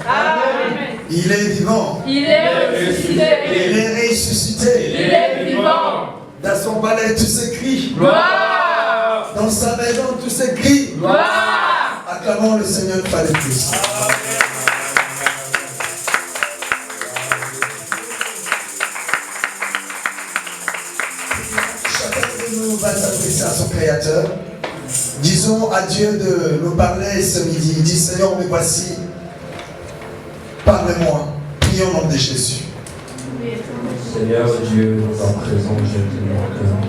Amen. Il est vivant. Il est ressuscité. Il est ressuscité. Il est vivant. Dans son palais, tout s'écrit. Gloire. Dans sa maison, tout s'écrit. Gloire. Acclamons le Seigneur par les tous. Chacun de nous va s'adresser à son Créateur. Disons à Dieu de nous parler ce midi. Dis Seigneur, me voici. Parle-moi. Prions au nom de Jésus. Seigneur Dieu, dans ta présence, je te demande.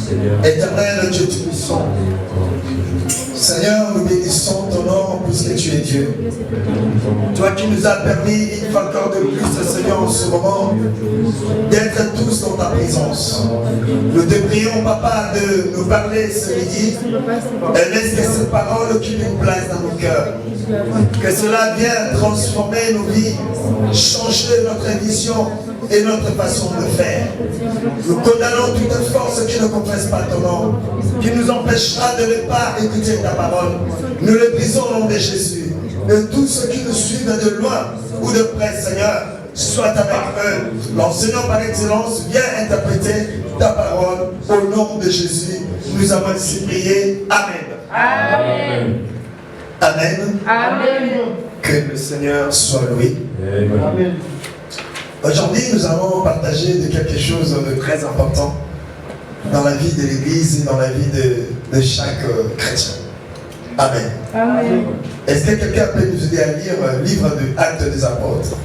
Seigneur. Éternel Dieu Tout-Puissant. Seigneur, nous bénissons ton nom puisque tu es Dieu. Toi qui nous as permis une fois encore de plus, Seigneur, en ce moment, d'être tous dans ta présence. Nous te prions, Papa, de nous parler ce midi. Et laisse que cette parole occupe une place dans nos cœurs. Que cela vienne transformer nos vies, changer notre vision et notre façon de faire. Nous condamnons toute force qui ne compresse pas ton nom, qui nous empêchera de ne pas écouter ta parole. Nous le brisons au nom de Jésus. Et tous ceux qui nous suivent de loin ou de près, Seigneur, sois avec eux. L'enseignant par excellence vient interpréter ta parole au nom de Jésus. Nous avons ainsi prié. Amen. Amen. Amen. Amen. Que le Seigneur soit loué. Amen. Aujourd'hui, nous allons partager de quelque chose de très important dans la vie de l'Église et dans la vie de chaque chrétien. Amen. Amen. Est-ce que quelqu'un peut nous aider à lire le livre de Actes des Apôtres,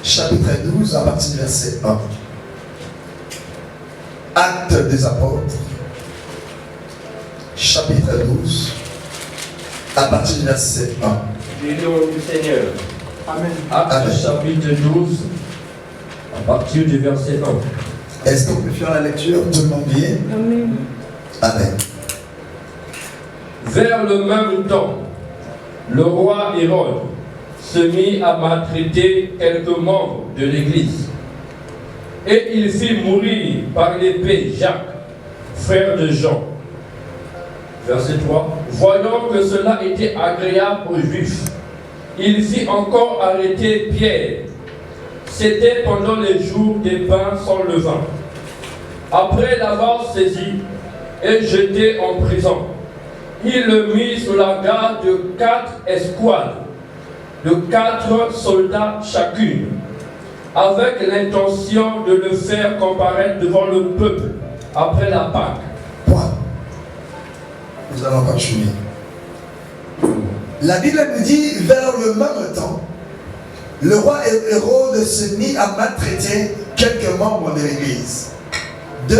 chapitre 12, à partir du verset 1. Actes des Apôtres, chapitre 12, à partir du verset 1. Du nom du Seigneur. Amen. Actes chapitre 12, à partir du verset 1. Est-ce qu'on peut faire la lecture? Tout le monde bien? Amen. Amen. Vers le même temps, le roi Hérode se mit à maltraiter quelques membres de l'Église. Et il fit mourir par l'épée Jacques, frère de Jean. Verset 3. Voyant que cela était agréable aux Juifs, il fit encore arrêter Pierre. C'était pendant les jours des pains sans levain. Après l'avoir saisi et jeté en prison, il le mit sous la garde de 4 escouades, de 4 soldats chacune, avec l'intention de le faire comparaître devant le peuple après la Pâque. Point. Nous allons continuer. La Bible nous dit, vers le même temps, le roi Hérode se mit à maltraiter quelques membres de l'Église. 2.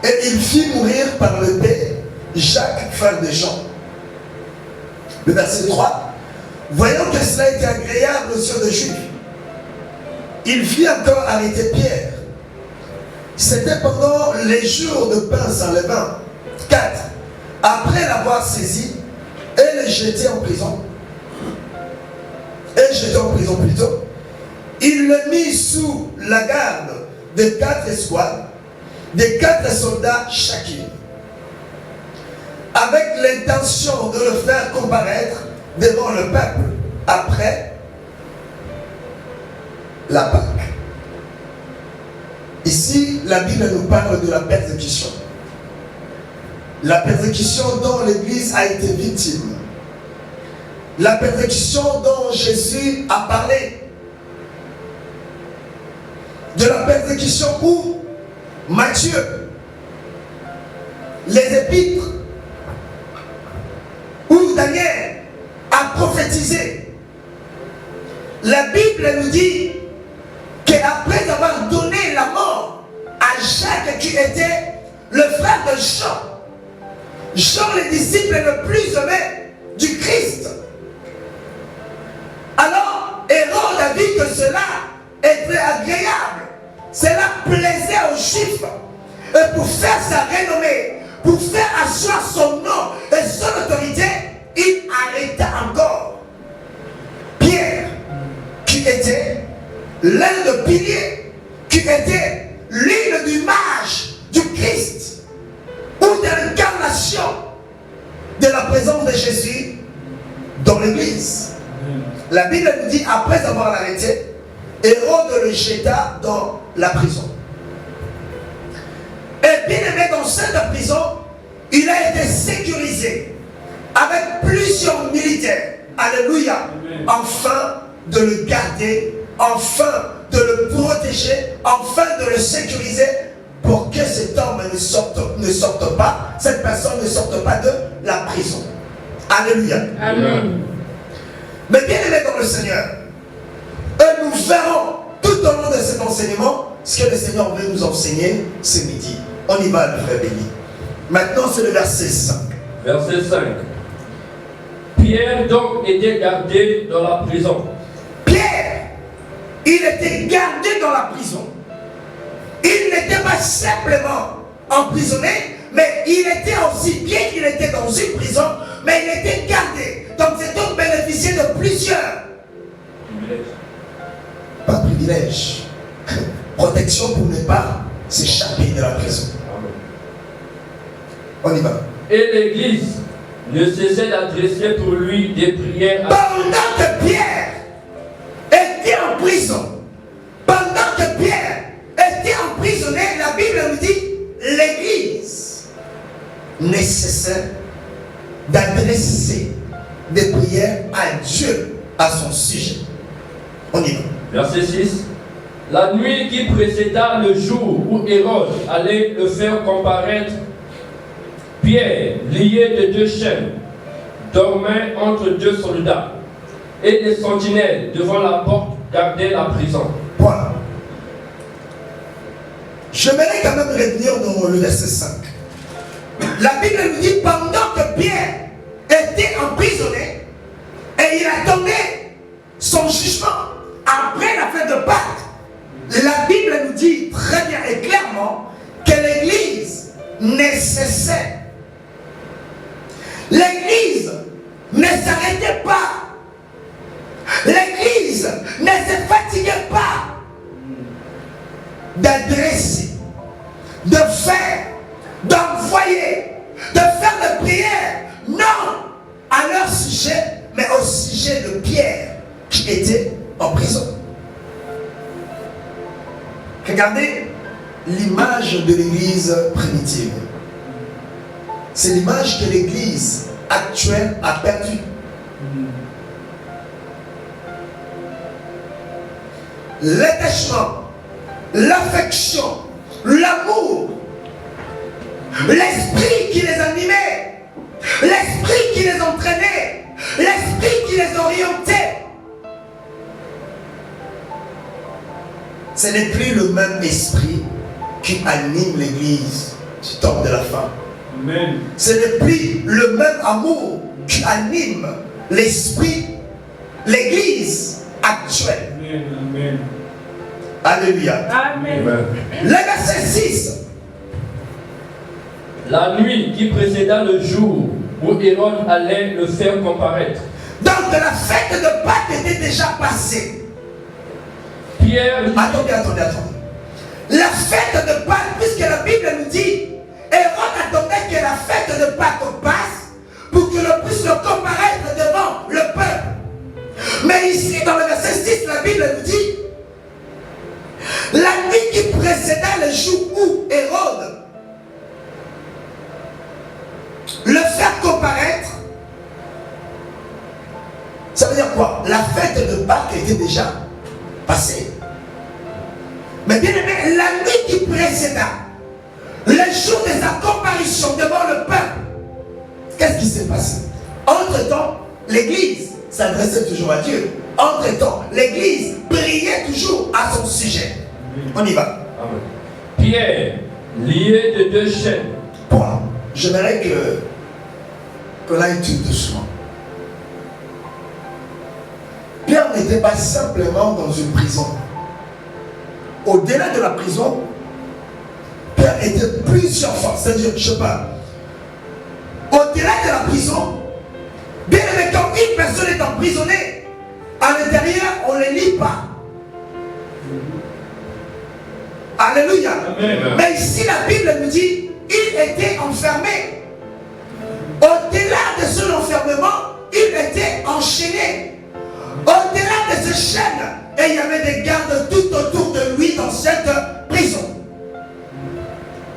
Et il fit mourir par l'épée Jacques, frère de Jean. Le verset 3. Voyant que cela était agréable aux yeux des Juifs, il fit encore arrêter Pierre. C'était pendant les jours de pain sans levain. 4. Après l'avoir saisi, et le jeter en prison. Il le mit sous la garde de 4 escouades, de 4 soldats chacune, avec l'intention de le faire comparaître devant le peuple après la Pâque. Ici, la Bible nous parle de la persécution. La persécution dont l'Église a été victime. La persécution dont Jésus a parlé. De la persécution où Matthieu, les épîtres, où Daniel a prophétisé. La Bible nous dit qu'après avoir donné la mort à Jacques qui était le frère de Jean, Jean le disciple le plus aimé du Christ. Alors Hérode a dit que cela était agréable, cela plaisait aux Juifs, et pour faire sa renommée, pour faire asseoir son nom et son autorité, il arrêta encore Pierre, qui était l'un des piliers, qui était l'une du mage du Christ, ou de l'incarnation de la présence de Jésus dans l'Église. dit, après avoir arrêté, Hérode le jeta dans la prison. Et bien aimé, dans cette prison, il a été sécurisé avec plusieurs militaires. Alléluia. Afin de le garder, afin de le protéger, afin de le sécuriser pour que cet homme ne sorte pas, cette personne ne sorte pas de la prison. Alléluia. Amen. Mais bien aimé dans le Seigneur, et nous verrons tout au long de cet enseignement ce que le Seigneur veut nous enseigner ce midi. On y va, le frère béni. Maintenant, c'est le verset 5. Verset 5. Pierre donc était gardé dans la prison. Pierre, il était gardé dans la prison. Il n'était pas simplement emprisonné, mais il était aussi, bien qu'il était dans une prison, mais il était gardé. Donc cet homme bénéficiait de plusieurs. Pas privilège. Protection pour ne pas s'échapper de la prison. On y va. Et l'Église ne cessait d'adresser pour lui des prières. Pendant que Pierre était en prison, pendant que Pierre était emprisonné, la Bible nous dit, l'Église ne cessait d'adresser des prières à Dieu à son sujet. On y va. Verset 6. La nuit qui précéda le jour où Hérode allait le faire comparaître, Pierre, lié de 2 chaînes, dormait entre 2 soldats, et les sentinelles devant la porte gardaient la prison. Voilà. J'aimerais quand même revenir dans le verset 5. La Bible nous dit, pendant que Pierre était emprisonné, et il attendait son jugement après la fête de Pâques, la Bible nous dit très bien et clairement que l'Église ne cessait. L'Église ne s'arrêtait pas. L'Église ne se fatiguait pas d'adresser, de faire, d'envoyer, de faire des prières, non à leur sujet, mais au sujet de Pierre qui était en prison. Regardez l'image de l'Église primitive. C'est l'image que l'Église actuelle a perdue. L'attachement, l'affection, l'amour, l'esprit qui les animait, l'esprit qui les entraînait, l'esprit qui les orientait. Ce n'est plus le même esprit qui anime l'Église du temps de la fin. Amen. Ce n'est plus le même amour qui anime l'esprit, l'Église actuelle. Amen. Amen. Alléluia. Amen. Le verset 6. La nuit qui précéda le jour où Hérode allait le faire comparaître, Donc la fête de Pâques était déjà passée. Pierre, Attendez. La fête de Pâques, puisque la Bible nous dit, Hérode attendait que la fête de Pâques passe pour que l'on puisse le comparaître devant le peuple. Mais ici, dans le verset 6, la Bible nous dit, la nuit qui précéda le jour où Hérode le faire comparaître, ça veut dire quoi? La fête de Pâques était déjà passée. Mais bien aimé, la nuit qui précéda le jour de sa comparution devant le peuple, qu'est-ce qui s'est passé? Entre-temps, l'Église s'adressait toujours à Dieu. Entre-temps, l'Église priait toujours à son sujet. On y va. Pierre, lié de 2 chaînes. Voilà. J'aimerais que l'on aille tout doucement. Pierre n'était pas simplement dans une prison. Au-delà de la prison, Pierre était plusieurs fois. C'est-à-dire, je sais pas, au-delà de la prison, bien aimé, quand une personne est emprisonnée, à l'intérieur, on ne les lit pas. Alléluia. Amen. Mais ici, la Bible nous dit, il était enfermé. Au-delà de son enfermement, il était enchaîné. Au-delà de des chaînes et il y avait des gardes tout autour de lui dans cette prison.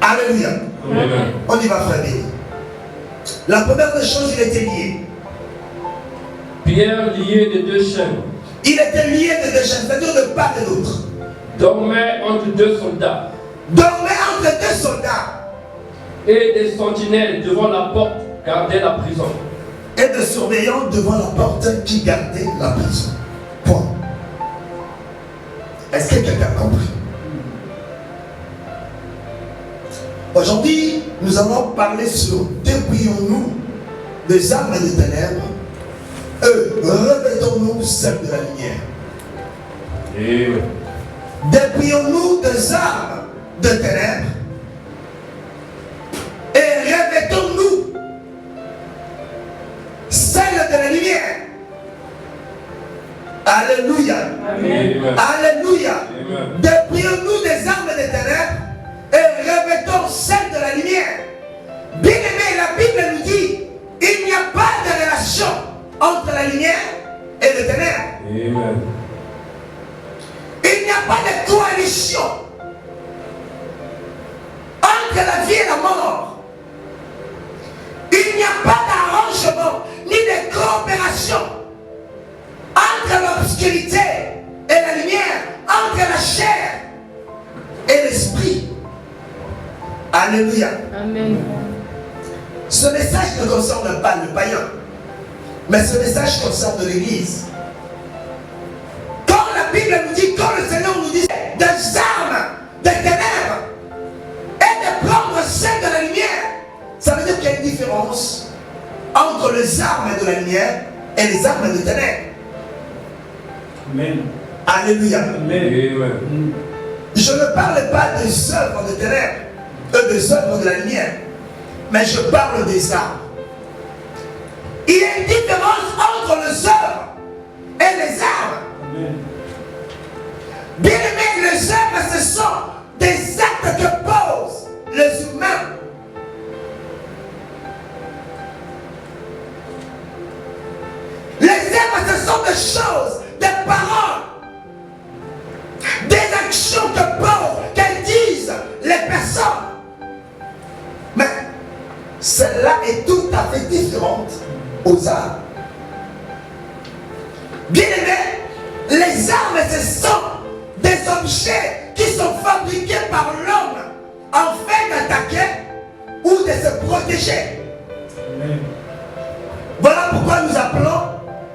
Alléluia. Amen. On y va, frère béni. La première des choses, il était lié. Pierre, lié de deux chaînes, Il était lié de deux chaînes, c'est-à-dire de part et d'autre. dormait entre deux soldats Dormait entre deux soldats et des sentinelles devant la porte gardaient la prison. et de surveillants devant la porte qui gardait la prison. Point. Est-ce que quelqu'un a compris? Aujourd'hui, nous allons parler sur dépouillons-nous des armes des ténèbres et revêtons-nous celles de la lumière. Amen. Dépouillons-nous des armes de ténèbres et revêtons-nous celles de la lumière. Alléluia. Amen. Alléluia. Amen. Dépouillons-nous des armes des ténèbres et revêtons celles de la lumière. Bien aimé, la Bible nous dit il n'y a pas de relation entre la lumière et les ténèbres. Amen. Il n'y a pas de coalition entre la vie et la mort. Il n'y a pas d'arrangement ni de coopération entre l'obscurité et la lumière, entre la chair et l'esprit. Alléluia. Amen. Ce message ne concerne pas le païen, mais ce message concerne l'Église. Quand la Bible nous dit, quand le Seigneur nous dit des armes, des ténèbres, et de prendre celles de la lumière, ça veut dire qu'il y a une différence entre les armes de la lumière et les armes des ténèbres. Amen. Alléluia. Amen. Amen. Je ne parle pas des œuvres des ténèbres, des œuvres de la lumière, mais je parle des armes. Il y a une différence entre les œuvres et les armes. Amen. Bien aimé, les œuvres, ce sont des actes que posent les humains. Les œuvres, ce sont des choses, des paroles, des actions que posent, qu'elles disent les personnes. Mais celle-là est tout à fait différente aux armes. Bien aimé, les armes, ce sont des objets qui sont fabriqués par l'homme afin d'attaquer ou de se protéger. Amen. Voilà pourquoi nous appelons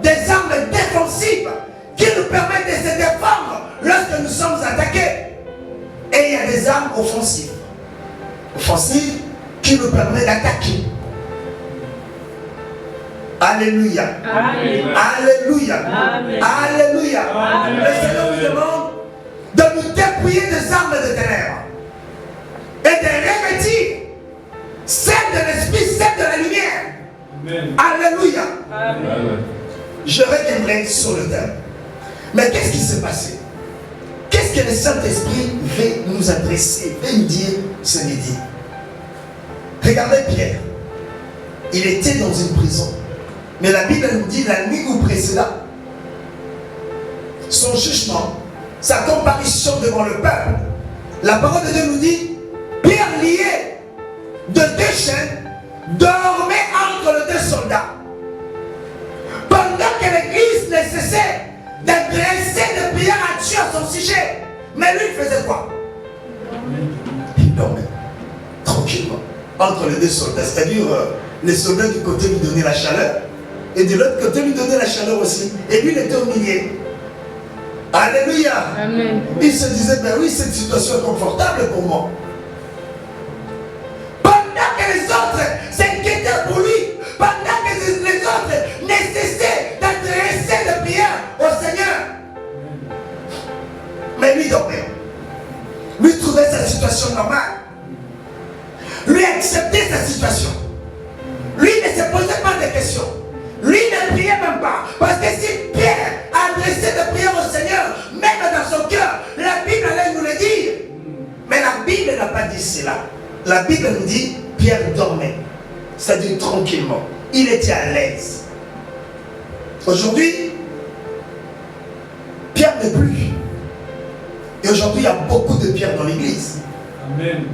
des armes défensives qui nous permettent de se défendre lorsque nous sommes attaqués. Et il y a des armes offensives. Offensives qui nous permettent d'attaquer. Alléluia. Amen. Alléluia. Amen. Alléluia. Amen. Le Seigneur nous demande de nous dépouiller des armes de ténèbres et de revêtir celle de l'esprit, celle de la lumière. Amen. Alléluia. Amen. Je reviendrai sur le thème. Mais qu'est-ce qui s'est passé? Qu'est-ce que le Saint-Esprit veut nous adresser, veut nous dire ce midi? Regardez Pierre. Il était dans une prison. Mais la Bible nous dit la nuit où précéda son jugement, sa comparution devant le peuple. La parole de Dieu nous dit Pierre lié de deux chaînes dormait entre les deux soldats. Pendant que l'église ne cessait d'adresser des prières à Dieu à son sujet. Mais lui, il faisait quoi? Il dormait tranquillement entre les deux soldats. C'est-à-dire, les soldats du côté lui donnaient la chaleur et de l'autre côté lui donnaient la chaleur aussi. Et lui, il était au milieu. Alléluia. Amen. Il se disait, ben oui, cette situation est confortable pour moi. Pendant que les autres s'inquiétaient pour lui, pendant que les autres ne cessaient d'adresser des prières au Seigneur. Mais lui dormait. Lui trouvait sa situation normale. Lui acceptait sa situation. Lui ne se posait pas de questions. Lui ne priait même pas. Parce que si Pierre adressait des prières au Seigneur, même dans son cœur, la Bible allait nous le dire. Mais la Bible n'a pas dit cela. La Bible nous dit Pierre dormait. C'est-à-dire tranquillement. Il était à l'aise. Aujourd'hui, n'est plus. Et aujourd'hui, il y a beaucoup de pierres dans l'église. Amen.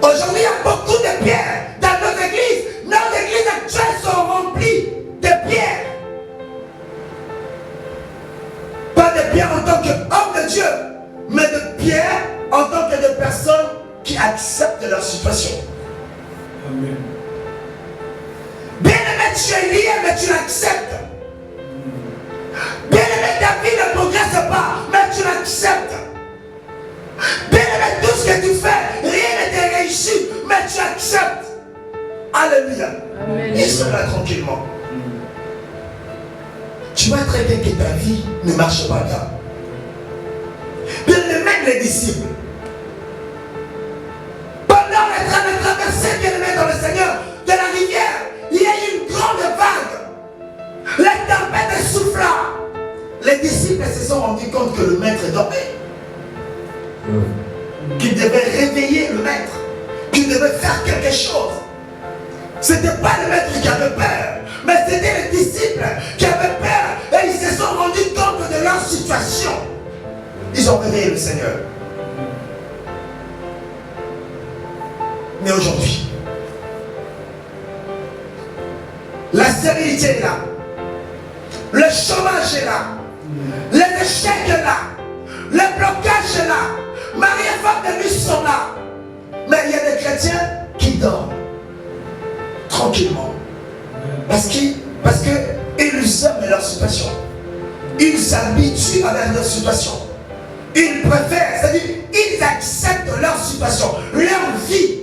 Aujourd'hui, il y a beaucoup de pierres dans nos églises. Nos églises actuelles sont remplies de pierres. Pas de pierres en tant qu'homme de Dieu, mais de pierres en tant que de personnes qui acceptent leur situation. Amen. Bien-aimé, tu es lié, mais tu l'acceptes. Bien-aimé, ta vie ne progresse pas, mais tu l'acceptes. Bien-aimé, tout ce que tu fais, rien n'était réussi, mais tu acceptes. Alléluia. Amen. Ils sont là tranquillement. Tu vois très bien que ta vie ne marche pas là. Bien-aimé, même les disciples, pendant le train de traverser, bien-aimé dans le Seigneur, de la rivière, il y a eu une grande vague. La tempête souffla. Les disciples se sont rendus compte que le maître dormait. Qu'ils devaient réveiller le maître. Qu'ils devaient faire quelque chose. Ce n'était pas le maître qui avait peur, mais c'était les disciples qui avaient peur. Et ils se sont rendus compte de leur situation. Ils ont réveillé le Seigneur. Mais aujourd'hui, la stérilité est là. Le chômage est là. Les échecs est là. Le blocage est là. Marie et femme de lui sont là. Mais il y a des chrétiens qui dorment tranquillement. Parce qu'ils aiment leur situation. Ils s'habituent avec leur situation. Ils préfèrent, c'est-à-dire, ils acceptent leur situation, leur vie.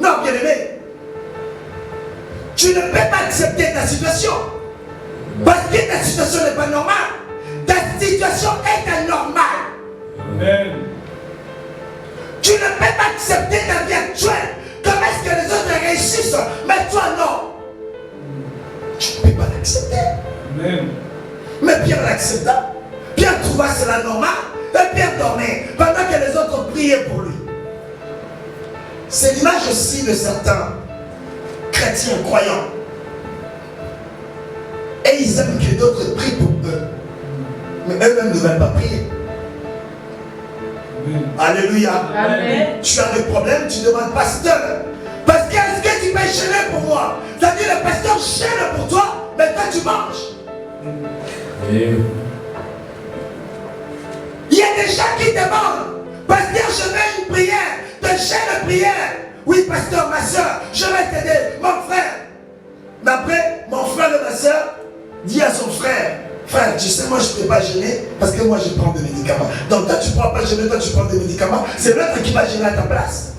Non, bien-aimé, tu ne peux pas accepter ta situation. Parce que ta situation n'est pas normale. Ta situation est anormale. Amen. Tu ne peux pas accepter ta vie actuelle. Comment est-ce que les autres réussissent, mais toi non? Tu ne peux pas l'accepter. Amen. Mais Pierre l'accepta. Pierre trouva cela normal. Et Pierre dormait pendant que les autres priaient pour lui. C'est l'image aussi de certains chrétiens croyants. Et ils aiment que d'autres prient pour eux. Mais eux-mêmes ne veulent pas prier. Amen. Alléluia. Amen. Tu as des problèmes, tu demandes pasteur. Parce que est-ce que tu peux gêner pour moi? C'est-à-dire le pasteur gêne pour toi, mais toi tu manges. Il y a des gens qui demandent, pasteur, je veux une prière, de chaîne de prière. Oui, pasteur, ma soeur, je vais t'aider, mon frère. Mais après, mon frère et ma soeur dit à son frère, frère, tu sais, moi je ne peux pas gêner parce que moi je prends des médicaments. Donc toi tu ne prends pas gêner, toi tu prends des médicaments, c'est l'autre qui va gêner à ta place.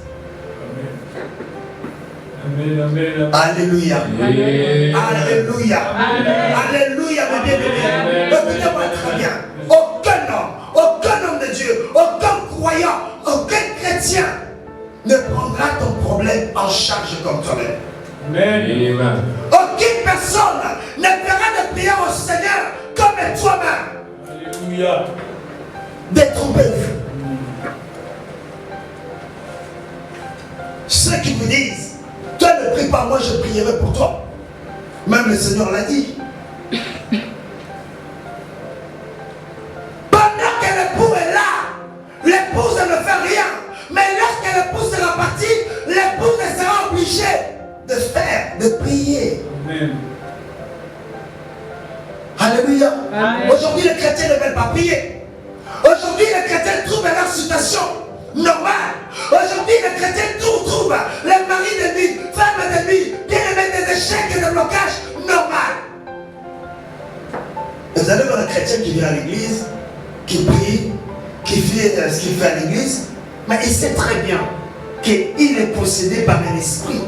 Amen. Amen. Alléluia. Amen. Alléluia. Amen. Alléluia, mes bien-aimés. Écoutez-moi très bien. Aucun homme de Dieu, aucun croyant, aucun chrétien ne prendra ton problème en charge comme toi-même. Amen. Aucune personne ne fera de prière au Seigneur comme toi-même. Alléluia. Détrompez-vous. Ceux qui vous disent, toi ne prie pas, moi je prierai pour toi. Même le Seigneur l'a dit. Pendant que l'époux est là, l'épouse ne fait rien. Mais lorsque l'épouse sera partie, l'épouse sera obligée de faire, de prier. Amen. Alléluia. Amen. Aujourd'hui, les chrétiens ne veulent pas prier. Aujourd'hui, les chrétiens trouvent leur situation normale. Aujourd'hui, les chrétiens trouvent les maris de nuit, femmes de nuit, bien-aimés des échecs et des blocages normal. Vous allez voir un chrétien qui vient à l'église, qui prie, qui fait ce qu'il fait à l'église, mais il sait très bien qu'il est possédé par un esprit.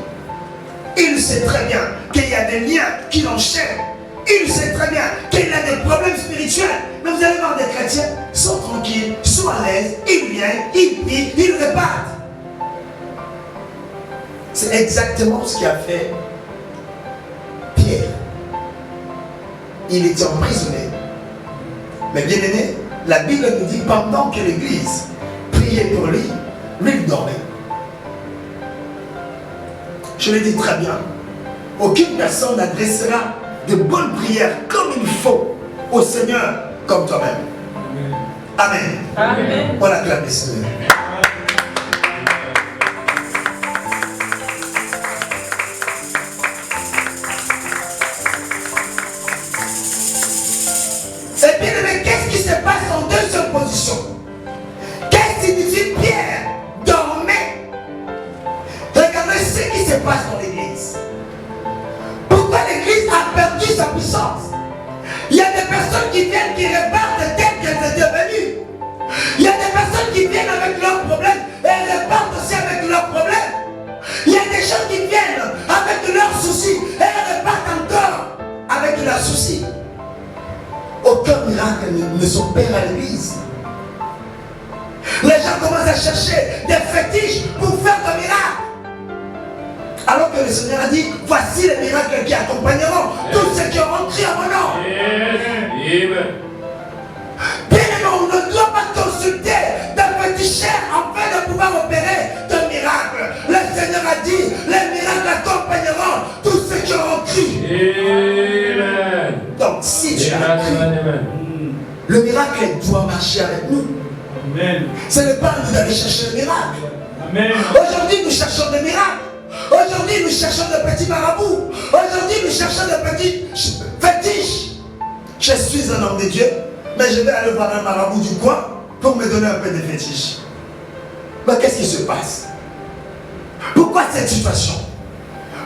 Il sait très bien qu'il y a des liens qui l'enchaînent. Il sait très bien qu'il a des problèmes spirituels. Mais vous allez voir des chrétiens, ils sont tranquilles, ils sont à l'aise, ils viennent, ils prient, ils repartent. C'est exactement ce qu'a fait Pierre. Il était emprisonné. Mais bien aimé, la Bible nous dit pendant que l'église priait pour lui, lui il dormait. Je le dis très bien. Aucune personne n'adressera de bonnes prières comme il faut au Seigneur comme toi-même. Amen. Amen. On acclame le Seigneur. Et bien aimé, qu'est-ce qui se passe en deuxième position? Qu'est-ce qui signifie Pierre dormait? Regardez ce qui se passe dans l'église. Pourquoi l'église a perdu sa puissance? Il y a des personnes qui viennent, qui repartent telles qu'elles étaient venues. Il y a des personnes qui viennent avec leurs problèmes et elles repartent aussi avec leurs problèmes. Il y a des gens qui viennent avec leurs soucis et elles repartent encore avec leurs soucis. Aucun miracle ne s'opère à l'église. Les gens commencent à chercher des fétiches pour faire des miracles. Alors que le Seigneur a dit, voici les miracles qui accompagneront tous ceux qui auront cru à mon nom. Bien aimé, on ne doit pas consulter des féticheurs afin de pouvoir opérer de miracles. Le Seigneur a dit, les miracles accompagneront tous ceux qui auront cru. Donc si tu as cru, le miracle doit marcher avec nous. Amen. Ce n'est pas à nous d'aller chercher le miracle. Amen. Aujourd'hui, nous cherchons des miracles. Aujourd'hui, nous cherchons de petits marabouts. Aujourd'hui, nous cherchons de petits fétiches. Je suis un homme de Dieu, mais je vais aller voir un marabout du coin pour me donner un peu de fétiches. Mais qu'est-ce qui se passe? Pourquoi cette situation?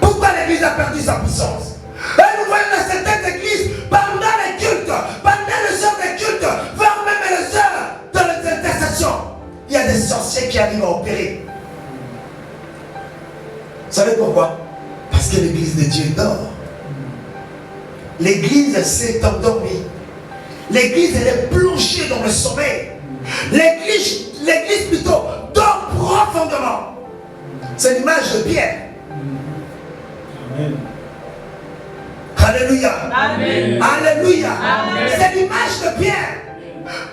Pourquoi l'église a perdu sa puissance? Et nous voyons dans certaines églises, pendant les cultes, pendant les heures des cultes, voire même les heures de l'intercession, il y a des sorciers qui arrivent à opérer. Vous savez pourquoi? Parce que l'église de Dieu dort. L'église s'est endormie. L'église elle est plongée dans le sommeil. L'église plutôt dort profondément. C'est l'image de Pierre. Amen. Alléluia. Amen. Alléluia. Amen. C'est l'image de Pierre.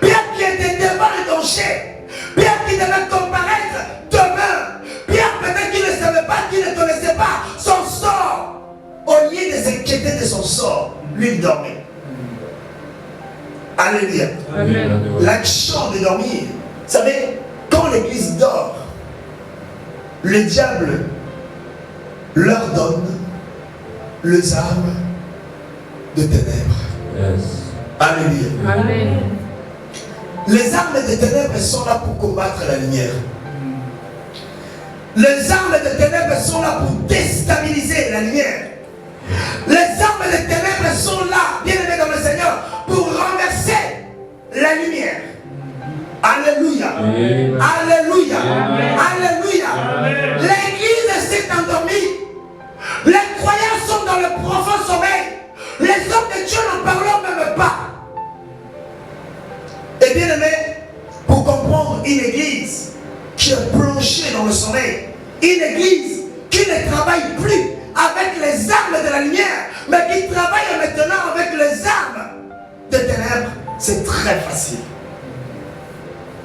Pierre qui était devant le danger. Pierre qui devait comparaître demain. Pierre peut-être qu'il ne savait pas, qu'il ne connaissait pas son sort. Au lieu de s'inquiéter de son sort, lui il dormait. Alléluia. Amen. L'action de dormir. Vous savez, quand l'église dort, le diable leur donne les armes de ténèbres. Yes. Alléluia. Amen. Les armes des ténèbres sont là pour combattre la lumière. Les armes des ténèbres sont là pour déstabiliser la lumière. Les armes des ténèbres sont là, bien aimés dans le Seigneur, pour renverser la lumière. Alléluia. Amen. Alléluia. Amen. Alléluia. Amen. L'église s'est endormie. Les croyants sont dans le profond sommeil. Les hommes de Dieu n'en parlent même pas. Et bien aimé, pour comprendre une église qui est plongée dans le sommeil, une église qui ne travaille plus avec les armes de la lumière, mais qui travaille maintenant avec les armes des ténèbres, c'est très facile.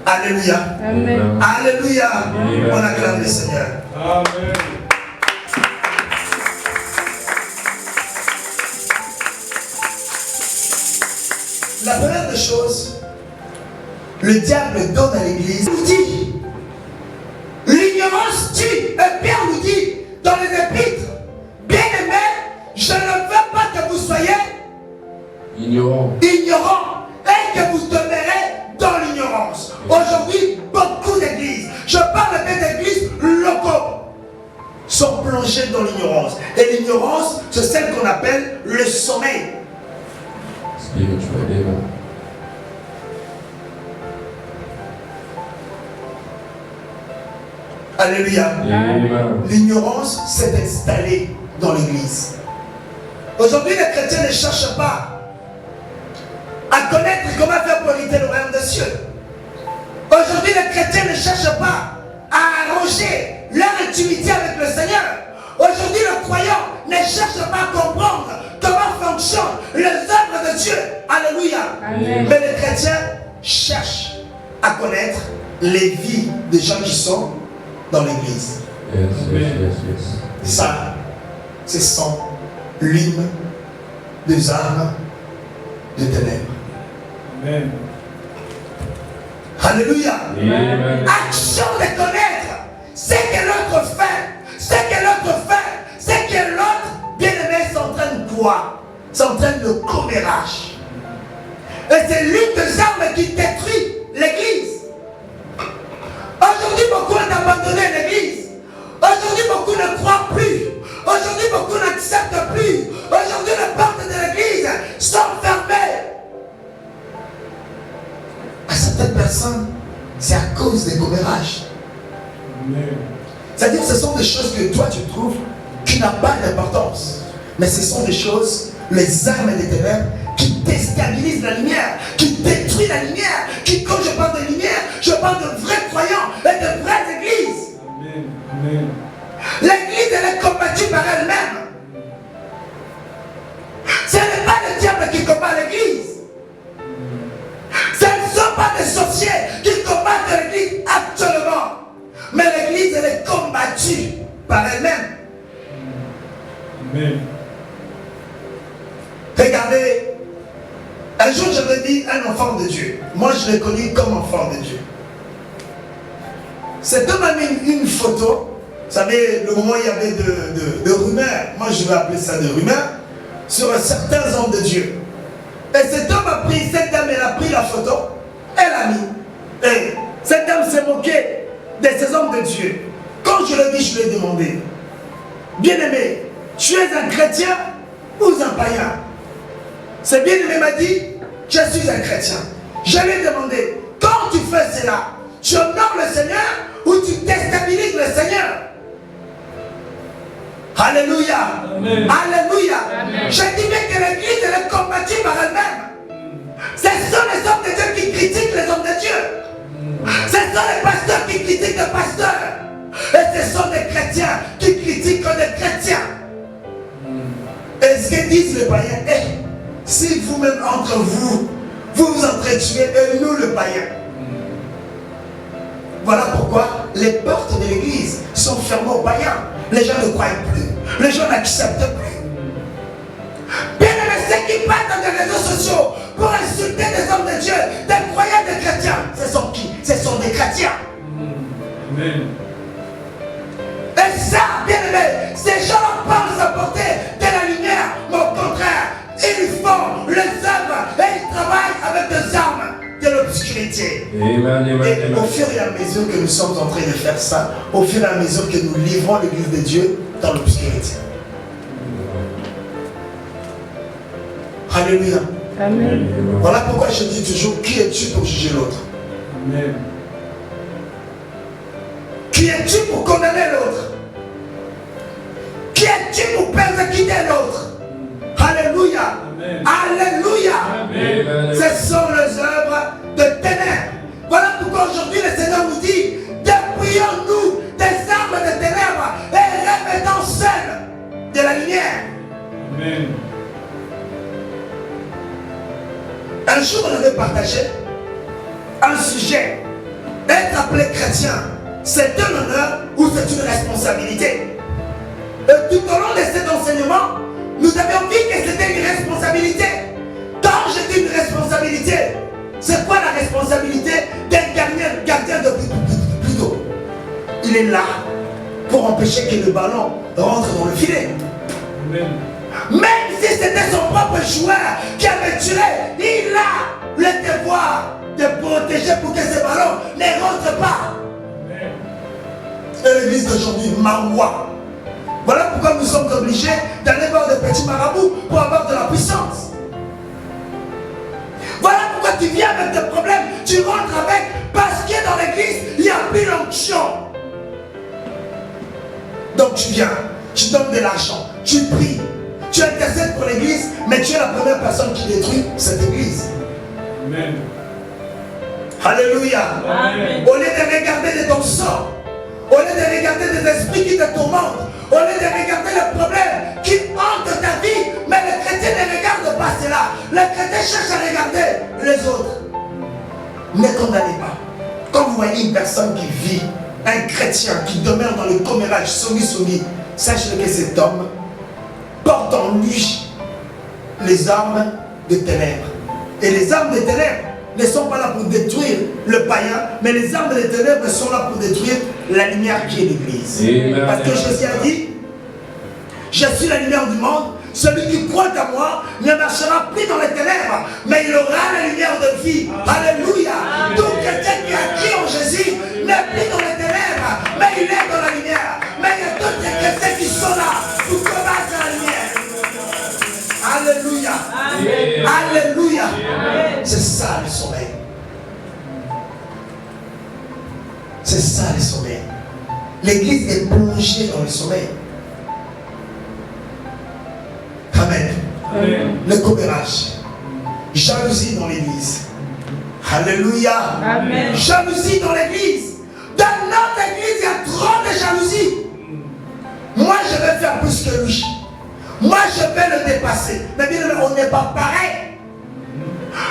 Alléluia. Amen. Alléluia. Amen. On acclame le Seigneur. Amen. La première des choses, le diable donne à l'église, nous dit, l'ignorance tue. Et Pierre nous dit, dans les épîtres, bien aimé, je ne veux pas que vous soyez Ignorant. ignorants et que vous demeurez dans l'ignorance. Aujourd'hui, beaucoup d'églises, je parle des églises locaux, sont plongées dans l'ignorance. Et l'ignorance, c'est celle qu'on appelle le sommeil. Spiritually. Alléluia. Amen. L'ignorance s'est installée dans l'église. Aujourd'hui, les chrétiens ne cherchent pas à connaître comment faire pour hériter le royaume des cieux. Aujourd'hui, les chrétiens ne cherchent pas à arranger leur intimité avec le Seigneur. Aujourd'hui, le croyant ne cherche pas à comprendre comment fonctionnent les œuvres de Dieu. Alléluia. Amen. Mais les chrétiens cherchent à connaître les vies des gens qui sont dans l'église. Yes, yes, yes, yes. Ça, ce sont l'une des armes des ténèbres. Amen. Alléluia. Amen. Action de connaître ce que l'autre fait, ce que l'autre fait, ce que l'autre, bien-aimé, s'entraîne quoi? S'entraîne le commérage. Et c'est l'une des armes qui détruit l'église. Aujourd'hui, beaucoup ont abandonné l'église. Aujourd'hui, beaucoup ne croient plus. Aujourd'hui, beaucoup n'acceptent plus. Aujourd'hui, les portes de l'église sont fermées. À certaines personnes, c'est à cause des commérages. Amen. C'est-à-dire que ce sont des choses que toi tu trouves qui n'ont pas d'importance. Mais ce sont des choses, les armes des ténèbres, qui déstabilisent la lumière, qui détruisent la lumière, qui, quand je parle de lumière, je parle de vrais croyants et de vraies églises. Amen. Amen. L'église, elle est combattue par elle-même. Ce n'est pas le diable qui combat l'église. Ce ne sont pas des sorciers qui combattent l'église actuellement. Mais l'église, elle est combattue par elle-même. Amen. Regardez, un jour j'avais dit un enfant de Dieu. Moi je l'ai connu comme enfant de Dieu. Cet homme a mis une photo. Vous savez, le moment où il y avait de rumeurs, moi je vais appeler ça de rumeurs, sur certains hommes de Dieu. Et cet homme a pris, cette dame elle a pris la photo, elle a mis. Et cette dame s'est moquée de ces hommes de Dieu. Quand je l'ai vu, je lui ai demandé, bien-aimé, tu es un chrétien ou un païen? Ce bien-aimé m'a dit, je suis un chrétien. Je lui ai demandé, quand tu fais cela, tu honores le Seigneur ou tu déstabilises le Seigneur? Alléluia. Amen. Alléluia. Je dis bien que l'église elle est combattue par elle-même. Ce sont les hommes de Dieu qui critiquent les hommes de Dieu. Ce sont les pasteurs qui critiquent les pasteurs. Et ce sont des chrétiens qui critiquent les chrétiens. Et ce que disent les païens, si vous-même entre vous, vous vous entretuez, et nous le païen. Voilà pourquoi les portes de l'église sont fermées aux païens. Les gens ne croient plus. Les gens n'acceptent plus. Bien aimé, ceux qui partent dans les réseaux sociaux pour insulter des hommes de Dieu, des croyants, des chrétiens, ce sont qui? Ce sont des chrétiens. Amen. Et ça, bien aimé, ces gens pensent apporter de la lumière, mais au contraire, ils font les œuvres et ils travaillent avec des armes de l'obscurité. Amen. Et au fur et à mesure que nous sommes en train de faire ça, au fur et à mesure que nous livrons l'église de Dieu dans l'obscurité. Alléluia. Amen. Voilà pourquoi je dis toujours, qui es-tu pour juger l'autre? Amen. Qui es-tu pour condamner l'autre? Qui es-tu pour persécuter l'autre? Alléluia. Amen. Alléluia. Amen. Ce sont les œuvres de ténèbres. Voilà pourquoi aujourd'hui le Seigneur nous dit, dépouillons-nous des armes de ténèbres et remettons celles de la lumière. Amen. Un jour, on avait partagé un sujet. Être appelé chrétien, c'est un honneur ou c'est une responsabilité? Et tout au long de cet enseignement, nous avions vu que c'était une responsabilité. Quand je dis une responsabilité, c'est quoi la responsabilité d'un gardien de plutôt? Il est là pour empêcher que le ballon rentre dans le filet. Amen. Même si c'était son propre joueur qui avait tiré, il a le devoir de protéger pour que ce ballon ne rentre pas. Amen. Et l'église d'aujourd'hui, Maroua. Voilà pourquoi nous sommes obligés d'aller voir des petits marabouts pour avoir de la puissance. Voilà pourquoi tu viens avec des problèmes, tu rentres avec, parce que dans l'église, il n'y a plus l'onction. Donc tu viens, tu donnes de l'argent, tu pries, tu intercèdes pour l'église, mais tu es la première personne qui détruit cette église. Amen. Alléluia. Amen. Au lieu de regarder de ton sort, au lieu de regarder des esprits qui te tourmentent, au lieu de regarder les problèmes qui hantent ta vie, mais les chrétiens ne regardent pas cela. Les chrétiens cherchent à regarder les autres. Ne condamnez pas. Quand vous voyez une personne qui vit, un chrétien qui demeure dans le commérage, soumis, sachez que cet homme porte en lui les armes des ténèbres. Et les armes des ténèbres, ne sont pas là pour détruire le païen, mais les armes des ténèbres sont là pour détruire la lumière qui est l'Église. Parce que Jésus a dit, je suis la lumière du monde, celui qui croit à moi ne marchera plus dans les ténèbres, mais il aura la lumière de vie. Alléluia. Donc quelqu'un qui a cru en Jésus n'est plus dans les ténèbres, mais il est dans la lumière. Mais il y a d'autres chrétiens qui sont là pour combattre la lumière. Alléluia. Alléluia. C'est ça le sommeil. C'est ça le sommeil. L'église est plongée dans le sommeil. Amen. Le commérage. Jalousie dans l'église. Alléluia. Amen. Jalousie dans l'église. Dans notre église, il y a trop de jalousie. Moi, je vais faire plus que lui. Moi, je vais le dépasser. Mais bien, on n'est pas pareil.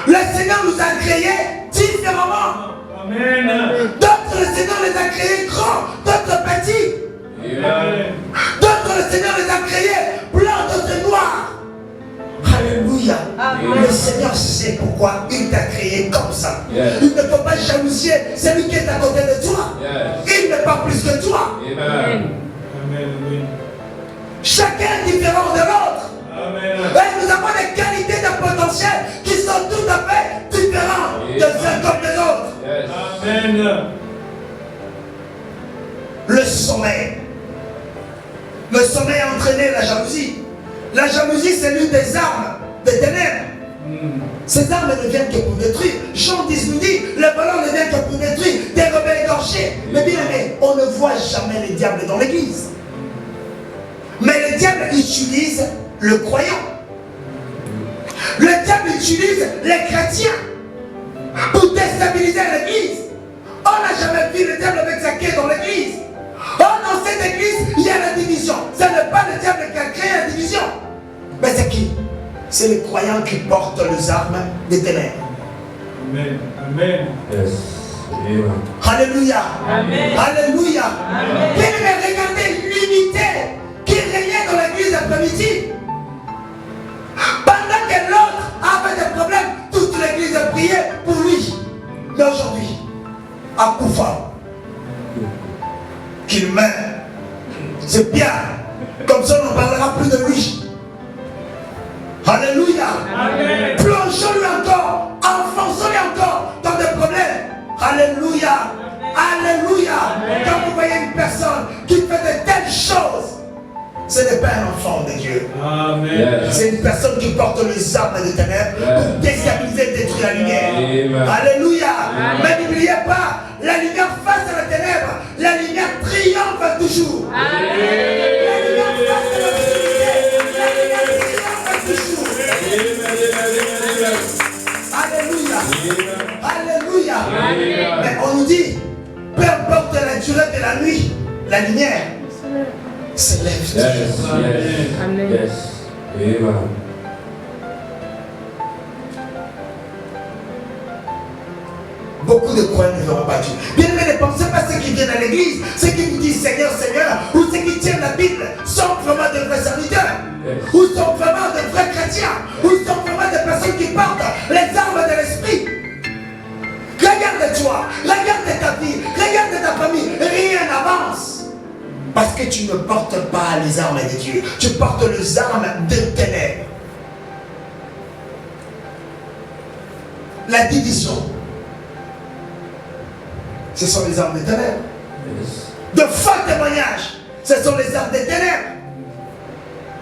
Le Seigneur nous a créés différemment. Amen. D'autres, le Seigneur les a créés grands, d'autres petits. Amen. D'autres, le Seigneur les a créés blancs, d'autres noirs. Alléluia. Amen. Le Seigneur sait pourquoi il t'a créé comme ça. Yes. Il ne faut pas jalousier celui qui est à côté de toi. Yes. Il n'est pas plus que toi. Amen. Amen. Oui. Chacun est différent de l'autre. Amen. Et nous avons des qualités de potentiel qui sont tout à fait différentes des uns comme des autres. Yes. Amen. Le sommeil. Le sommeil a entraîné la jalousie. La jalousie, c'est l'une des armes des ténèbres. Ces armes ne viennent que pour détruire. Jean 10 nous dit, le voleur ne vient que pour détruire, des rebelles égorgés. Mais bien aimé, on ne voit jamais les diables dans l'église. Mais le diable utilise le croyant. Le diable utilise les chrétiens pour déstabiliser l'église. On n'a jamais vu le diable avec sa quai dans l'église. Oh, dans cette église, il y a la division. Ce n'est pas le diable qui a créé la division. Mais c'est qui? C'est les croyants qui portent les armes des ténèbres. Amen. Amen. Yes. Amen. Alléluia. Amen. Alléluia. Amen. Mais regardez l'unité qui régnait dans l'église après-midi. Pendant que l'autre avait des problèmes, toute l'église priait pour lui. Mais aujourd'hui, à Koufa, qu'il meurt, c'est bien. Comme ça, on ne parlera plus de lui. Alléluia. Amen. Plongeons-lui encore, enfonçons-lui encore dans des problèmes. Alléluia. Alléluia. Quand vous voyez une personne qui fait de telles choses, ce n'est pas un enfant de Dieu. Amen. C'est une personne qui porte les armes des ténèbres pour déstabiliser et détruire la lumière. Amen. Alléluia. Mais n'oubliez pas, la lumière face à la ténèbre, la lumière triomphe toujours. La lumière face à l'obscurité, la lumière triomphe toujours. Alléluia. Alléluia. Mais on nous dit, peu importe la durée de la nuit, la lumière s'élève. Yes. Yes. Amen. Yes. Amen. Beaucoup de croyants ne verront pas Dieu. Bien aimé, ne pensez pas ceux qui viennent à l'église, ceux qui vous disent Seigneur, Seigneur, ou ceux qui tiennent la Bible sont vraiment de vrais serviteurs, ou sont vraiment de vrais chrétiens, ou sont vraiment des personnes qui portent les armes de l'esprit. Regarde-toi, regarde ta vie, regarde ta famille, rien n'avance. Parce que tu ne portes pas les armes de Dieu, tu portes les armes de ténèbres. La division, ce sont les armes des ténèbres. Yes. De faux témoignages, ce sont les armes des ténèbres.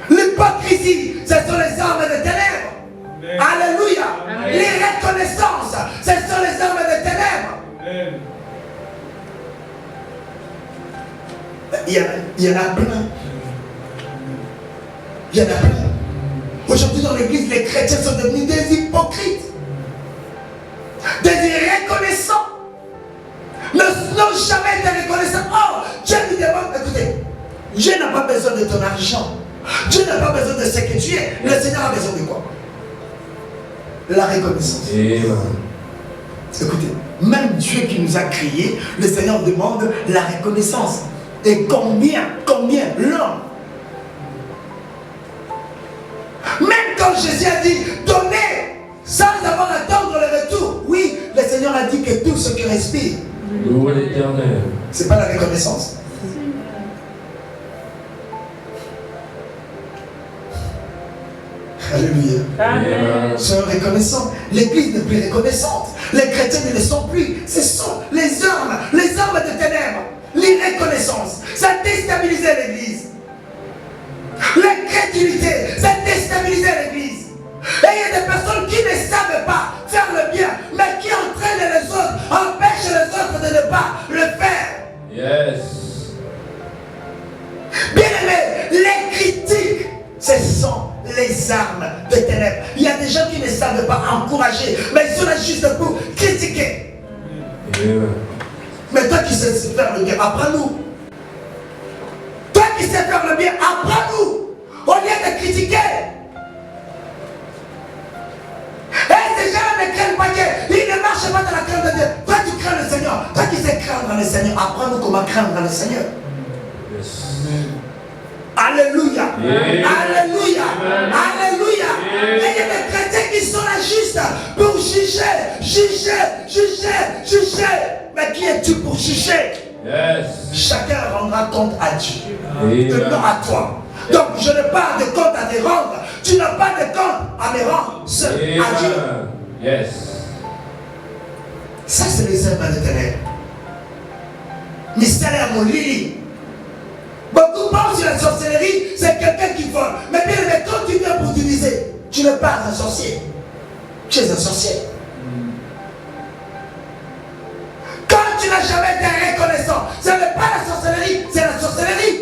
L'hypocrisie, ce sont les armes des ténèbres. Amen. Alléluia. Amen. Les reconnaissances, ce sont les armes des ténèbres. Amen. Il y en a plein. Il y en a plein. Aujourd'hui dans l'église, les chrétiens sont devenus des hypocrites. Des irreconnaissants. N'ont jamais été reconnaissants. Oh, Dieu lui demande, écoutez, Dieu n'a pas besoin de ton argent. Dieu n'a pas besoin de ce que tu es. Le Seigneur a besoin de quoi? La reconnaissance. Amen. Écoutez, même Dieu qui nous a créés, le Seigneur demande la reconnaissance. Et combien l'homme. Même quand Jésus a dit, donnez sans avoir à attendre le retour. Oui, Seigneur a dit que tout ce qui respire, Louez l'Éternel. c'est pas la reconnaissance. Alléluia. Amen. Soyons reconnaissants. L'église n'est plus reconnaissante. Les chrétiens ne le sont plus. Ce sont les armes de ténèbres. L'irreconnaissance. Ça a déstabilisé l'église. L'incrédulité, ça a déstabilisé l'église. Et il y a des personnes qui ne savent pas faire le bien, mais qui entraînent les autres, empêchent les autres de ne pas le faire. Yes. Bien aimé, les critiques, ce sont les armes de ténèbres. Il y a des gens qui ne savent pas encourager, mais ils sont là juste pour critiquer. Amen. Mais toi qui sais faire le bien, apprends-nous. Toi qui sais faire le bien, apprends-nous. Au lieu de critiquer. Et ces gens-là ne craignent pas Dieu. Ils ne marchent pas dans la crainte de Dieu. Toi tu crains le Seigneur. Toi qui sais craindre le Seigneur, apprends-nous comment craindre le Seigneur. Yes. Alléluia. Yeah. Alléluia. Amen. Alléluia. Yeah. Et il y a des chrétiens qui sont là juste pour juger. Mais qui es-tu pour juger? Yes. Chacun rendra compte à Dieu. Amen. Et non à toi. Donc je n'ai pas de compte à te rendre. Tu n'as pas de compte à me rendre. Seul à Dieu. Amen. Yes. Ça c'est les œuvres de ténèbres. Mystère à mon lit. Beaucoup pensent que la sorcellerie, c'est quelqu'un qui vole. Mais bien, mais quand tu viens pour diviser, tu n'es pas un sorcier. Tu es un sorcier. Quand tu n'as jamais été reconnaissant, ce n'est pas la sorcellerie, c'est la sorcellerie.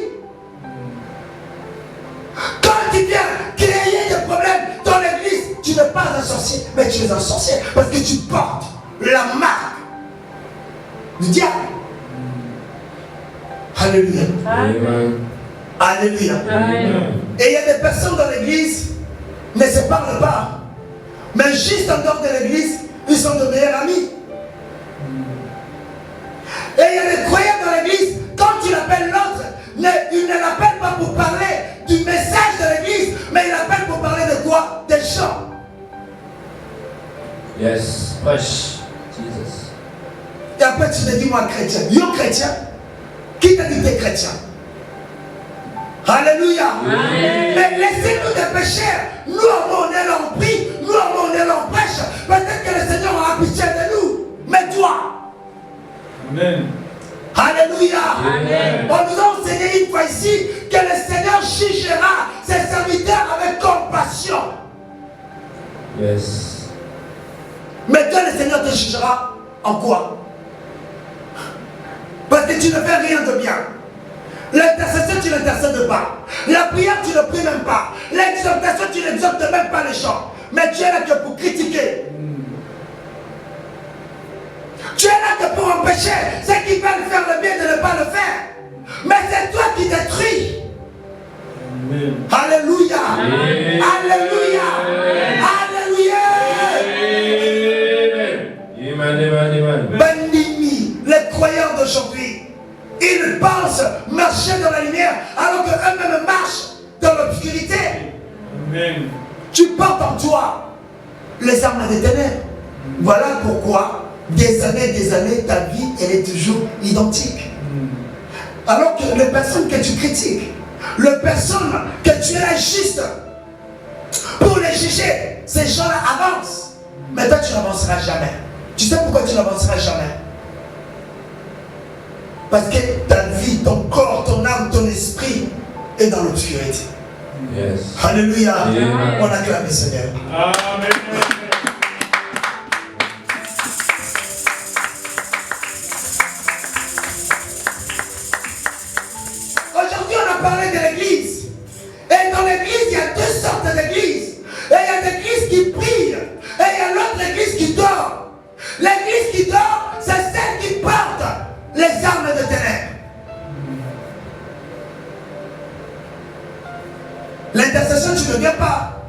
Quand tu viens créer des problèmes dans l'église, tu n'es pas un sorcier, mais tu es un sorcier. Parce que tu portes la marque du diable. Alléluia. Amen. Alléluia. Amen. Et il y a des personnes dans l'église ne se parlent pas. Mais juste en dehors de l'église, ils sont de meilleurs amis. Et il y a des croyants dans l'église, quand tu l'appelles l'autre, il ne l'appelle pas pour parler du message de l'église, mais il l'appelle pour parler de quoi? Des chants. Yes. Fresh. Jesus. Et après tu te dis, moi chrétien. Yo chrétien. Qui t'a dit que tu es chrétien? Alléluia. Amen. Mais laissez-nous des pécheurs. Nous, on est là, on prie. Nous, on est là, on prêche. Peut-être que le Seigneur aura pitié de nous. Mais toi. Amen. Alléluia. Amen. On nous a enseigné une fois ici que le Seigneur jugera ses serviteurs avec compassion. Yes. Mais toi, le Seigneur te jugera en quoi? Parce que tu ne fais rien de bien. L'intercession, tu n'intercèdes pas. La prière, tu ne pries même pas. L'exhortation, tu n'exhortes même pas les gens. Mais tu es là que pour critiquer. Tu es là que pour empêcher ceux qui veulent faire le bien de ne pas le faire. Mais c'est toi qui détruis. Amen. Alléluia. Amen. Alléluia. Alléluia. Amen. Bandimi, les croyants d'aujourd'hui, ils pensent marcher dans la lumière alors qu'eux-mêmes marchent dans l'obscurité. Amen. Tu portes en toi les armes des ténèbres. Voilà pourquoi des années, ta vie, elle est toujours identique. Alors que les personnes que tu critiques, les personnes que tu es juste pour les juger, ces gens-là avancent. Mais toi, tu n'avanceras jamais. Tu sais pourquoi tu n'avanceras jamais? Parce que ta vie, ton corps, ton âme, ton esprit est dans l'obscurité. Yes. Alléluia. Amen. On acclame le Seigneur. Amen. Aujourd'hui, on a parlé de l'église. Et dans l'église, il y a deux sortes d'églises. Et il y a l'église qui prie. Et il y a l'autre église qui dort. L'église qui dort, c'est celle qui porte les armes de ténèbres. L'intercession, tu ne viens pas.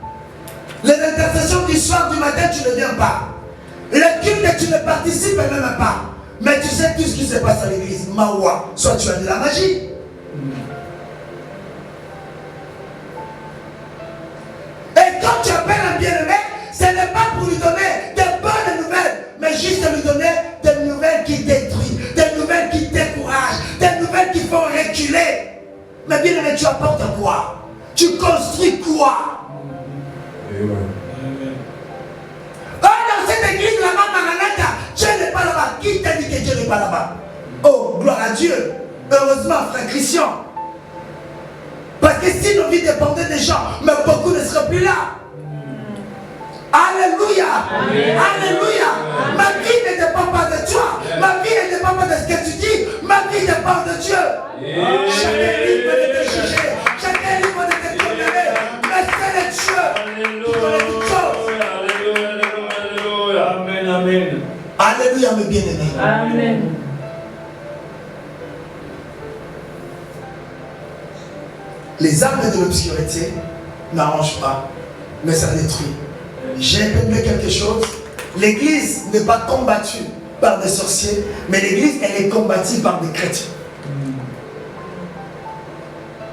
Les intercessions du soir, du matin, tu ne viens pas. Le culte, tu ne participes même pas. Mais tu sais tout ce qui se passe à l'église. Mawa, soit tu as de la magie. Et quand tu appelles un bien-aimé, ce n'est pas pour lui donner de bonnes nouvelles, mais juste lui donner Mais bien aimé, tu apportes quoi? Tu construis quoi? Dans cette église là-bas, Maranatha, Dieu n'est pas là-bas. Qui t'a dit que Dieu n'est pas là-bas? Oh, gloire à Dieu. Heureusement, frère Christian. Parce que si nos vies dépendaient des gens, mais beaucoup ne seraient plus là. Alléluia. Amen. Alléluia. Amen. Ma vie ne dépend pas de toi. Ma vie ne dépend pas de ce que tu dis. Ma vie dépend de Dieu. Chacun est libre de te juger. Chacun est libre de te condamner. Mais c'est le Dieu qui connaît toutes choses. Alléluia. Amen. Amen. Alléluia, mes bien-aimés. Amen. Les armes de l'obscurité n'arrangent pas, mais ça détruit. J'ai compris quelque chose. L'église n'est pas combattue par des sorciers, mais l'église, elle est combattue par des chrétiens.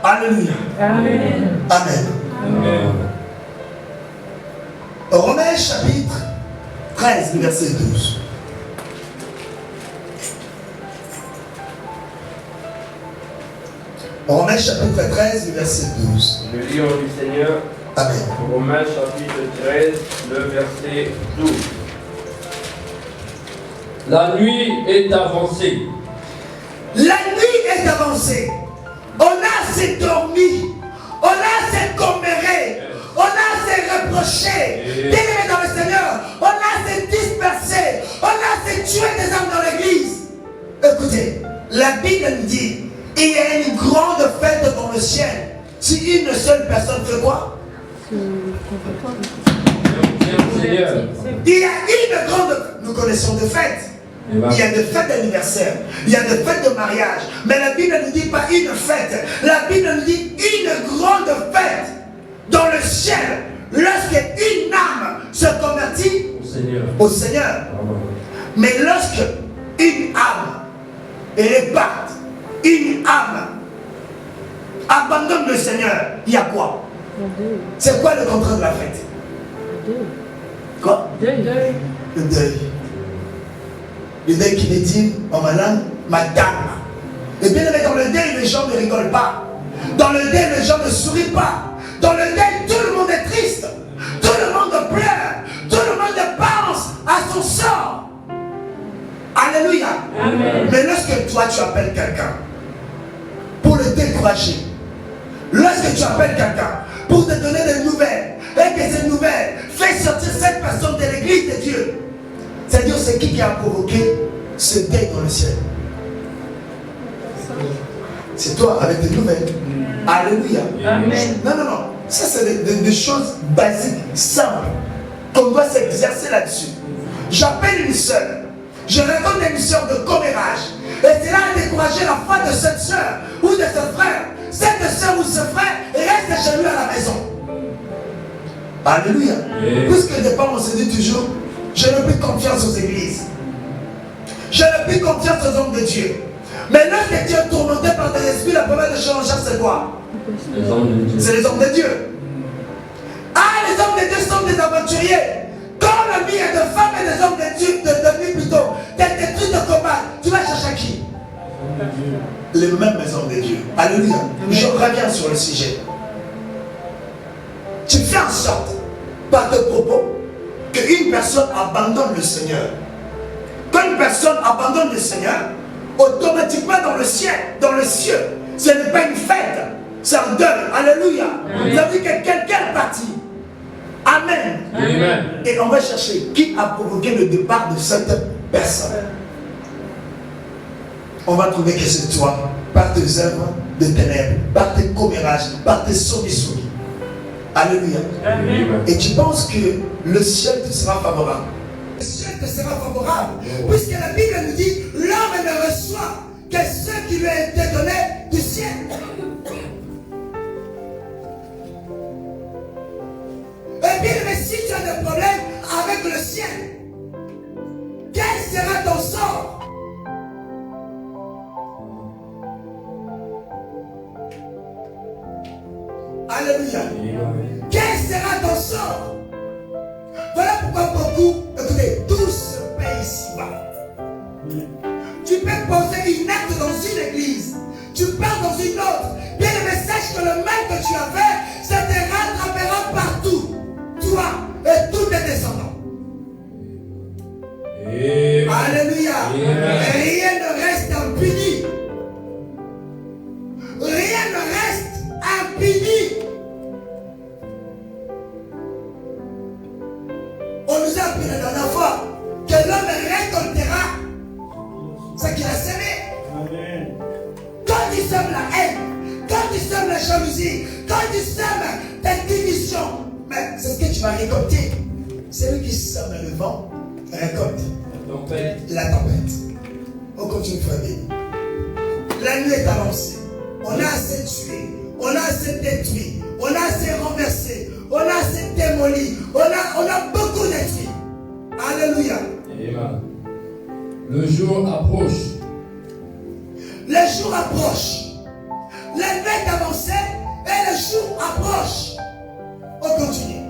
Alléluia. Amen. Amen. Amen. Romains chapitre 13, verset 12. Romains chapitre 13, verset 12. Le livre du Seigneur, Amen. Romains chapitre 13, le verset 12. La nuit est avancée. La nuit est avancée. On a assez dormi. On a assez comméré. On a assez reproché. Bien-aimés dans le Seigneur, on a assez dispersé. On a assez tué des âmes dans l'église. Écoutez, la Bible nous dit, il y a une grande fête dans le ciel. Si une seule personne fait quoi? Seigneur. Il y a une grande... Nous connaissons des fêtes. Il y a des fêtes d'anniversaire. Il y a des fêtes de mariage. Mais la Bible ne dit pas une fête. La Bible nous dit une grande fête dans le ciel. Lorsque une âme se convertit au Seigneur. Mais lorsque une âme réparte, une âme abandonne le Seigneur, il y a quoi? C'est quoi le contraire de la fête? Quoi? Le deuil. Le deuil qui veut dire en ma langue, madame. Et bien aimé, dans le deuil, les gens ne rigolent pas. Dans le deuil, les gens ne sourient pas. Dans le deuil, tout le monde est triste. Tout le monde pleure. Tout le monde pense à son sort. Alléluia. Amen. Mais lorsque toi, tu appelles quelqu'un pour le décourager, lorsque tu appelles quelqu'un pour te donner des nouvelles, et que ces nouvelles fait sortir cette personne de l'église de Dieu, c'est-à-dire c'est qui a provoqué ce deuil dans le ciel? C'est toi avec des nouvelles. Alléluia. Amen. Non, non, non. Ça, c'est des choses basiques, simples, qu'on doit s'exercer là-dessus. J'appelle une sœur. Je raconte une sœur de commérage. Et c'est là à décourager la foi de cette sœur ou de ce frère. Cette sœur ou ce frère reste chez lui à la maison. Alléluia. Puisque des fois on se dit toujours, je n'ai plus confiance aux églises. Je n'ai plus confiance aux hommes de Dieu. Mais lorsque tu es tourmenté par des esprits, la première des choses en charge, c'est quoi? C'est les hommes de Dieu. Ah, les hommes de Dieu sont des aventuriers. Quand le millier de femmes et des hommes de Dieu, de nuit plutôt, des trucs de combat, tu vas chercher qui? Les mêmes hommes de Dieu. Alléluia. Je reviens sur le sujet. Tu fais en sorte, par tes propos, qu'une personne abandonne le Seigneur. Quand une personne abandonne le Seigneur, automatiquement dans le ciel, ce n'est pas une fête, c'est un deuil. Alléluia. Ça veut dire que quelqu'un est parti. Amen. Amen. Et on va chercher qui a provoqué le départ de cette personne. On va trouver que c'est toi, par tes œuvres de ténèbres, par tes commérages, par tes soumis. Alléluia. Amen. Et tu penses que le ciel te sera favorable? Le ciel te sera favorable. Puisque la Bible nous dit, l'homme ne reçoit que ce qui lui a été donné du ciel. Et bien, mais si tu as des problèmes avec le ciel, quel sera ton sort? Alléluia. Quel sera ton sort? Voilà pourquoi beaucoup, écoutez, tout se paye ici-bas. Tu peux poser une acte dans une église, tu pars dans une autre. Bien aimé, le mal que tu as fait, ça te rattrapera partout. Toi et tous tes descendants. Alléluia. Rien ne reste impuni. Rien ne reste impuni. On nous a appris la dernière fois que l'homme récoltera ce qu'il a semé. Amen. Quand tu sèmes la haine, quand tu sèmes la jalousie, quand tu sèmes ta division, mais c'est ce que tu vas récolter. Celui qui sème le vent récolte la tempête. On continue, frère béni. La nuit est avancée. On a assez tué, on a assez détruit, on a assez renversé, on a assez démoli, on a beaucoup détruit. Alléluia. Amen. Le jour approche. Le jour approche. La nuit est avancée et le jour approche. On continue.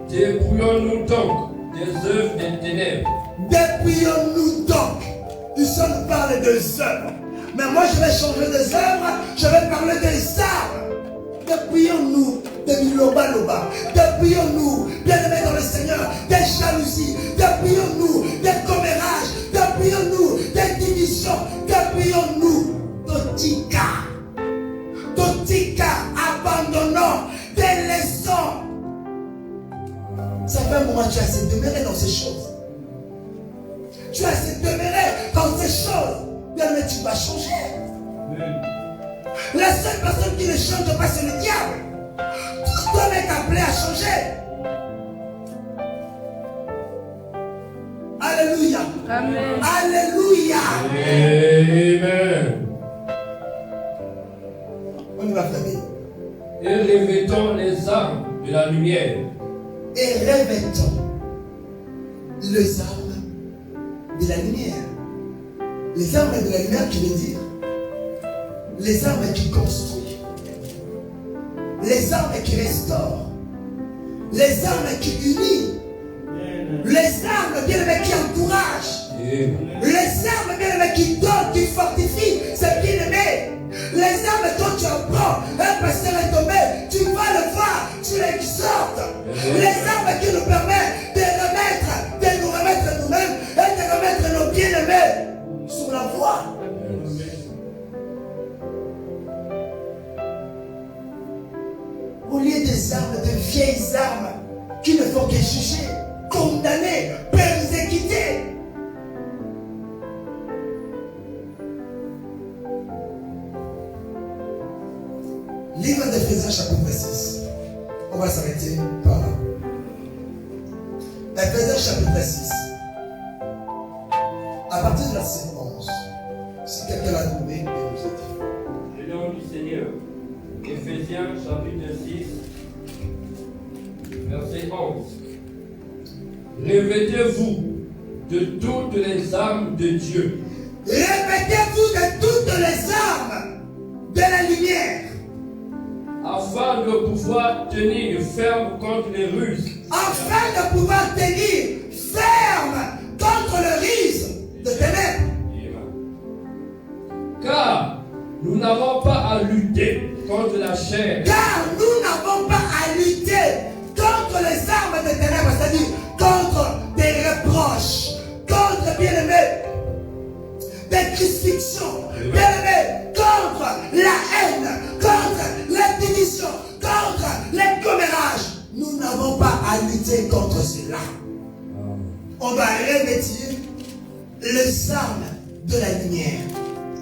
Dépouillons-nous donc des œuvres des ténèbres. Dépouillons-nous donc. Ici on nous parle des œuvres. Mais moi je vais changer des œuvres, je vais parler des armes. Dépouillons-nous des loba-loba. Dépouillons-nous, bien-aimés dans le Seigneur, des jalousies. Dépouillons-nous des commérages. Dépouillons-nous des divisions. Dépouillons-nous d'Otika. D'Otika, abandonnant, délaissant. Ça fait un moment que tu as assez demeuré dans ces choses. Tu as assez demeuré dans ces choses. Bien, mais tu vas changer. La seule personne qui ne change pas, c'est le diable. Tout homme est appelé à changer. Alléluia. Amen. Alléluia. Amen. On y va, famille. Et revêtons les armes de la lumière. Et revêtons les armes de la lumière. Les armes de la lumière qui veut dire les armes qui construisent, les armes qui restaurent, les armes qui unissent, les armes bien aimées qui encouragent, les armes bien aimées qui donnent, qui fortifient, c'est bien aimé. Les armes quand tu apprends, un pasteur est tombé, tu vas le voir, tu l'exhortes. Les armes qui nous permettent de nous remettre nous-mêmes et de remettre nos bien-aimés sur la voie. Au lieu des armes, de vieilles armes qui ne font que juger, condamner, persécuter. Livre d'Éphésiens chapitre 6. On va s'arrêter par là. Éphésiens chapitre 6. À partir de verset 11. Si quelqu'un l'a trouvé, il nous a dit. Le nom du Seigneur. Éphésiens chapitre 6, verset 11. Revêtez-vous de toutes les armes de Dieu. Revêtez-vous de toutes les armes de la lumière. Afin de pouvoir tenir ferme contre les ruses. Afin de pouvoir tenir ferme contre le risque de ténèbres. Car nous n'avons pas à lutter contre la chair. Car nous n'avons pas à lutter contre les armes de ténèbres, c'est-à-dire contre des reproches, contre, bien-aimés, des crucifixions, bien-aimés, contre la haine, contre la division, contre les commérages. Nous n'avons pas à lutter contre cela. On doit revêtir les armes de la lumière.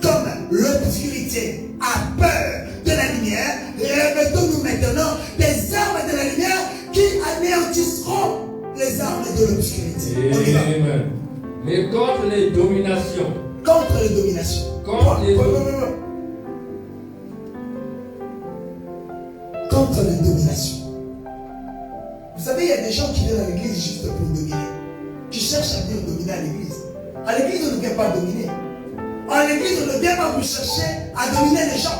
Comme l'obscurité a peur de la lumière, revêtons-nous maintenant des armes de la lumière qui anéantisseront les armes de l'obscurité. Amen. Mais contre les dominations. Contre les dominations. Contre les dominations. Vous savez, il y a des gens qui viennent à l'église juste pour dominer. Qui cherchent à venir dominer à l'église. À l'église, on ne vient pas dominer. À l'église, on ne vient pas vous chercher à dominer les gens.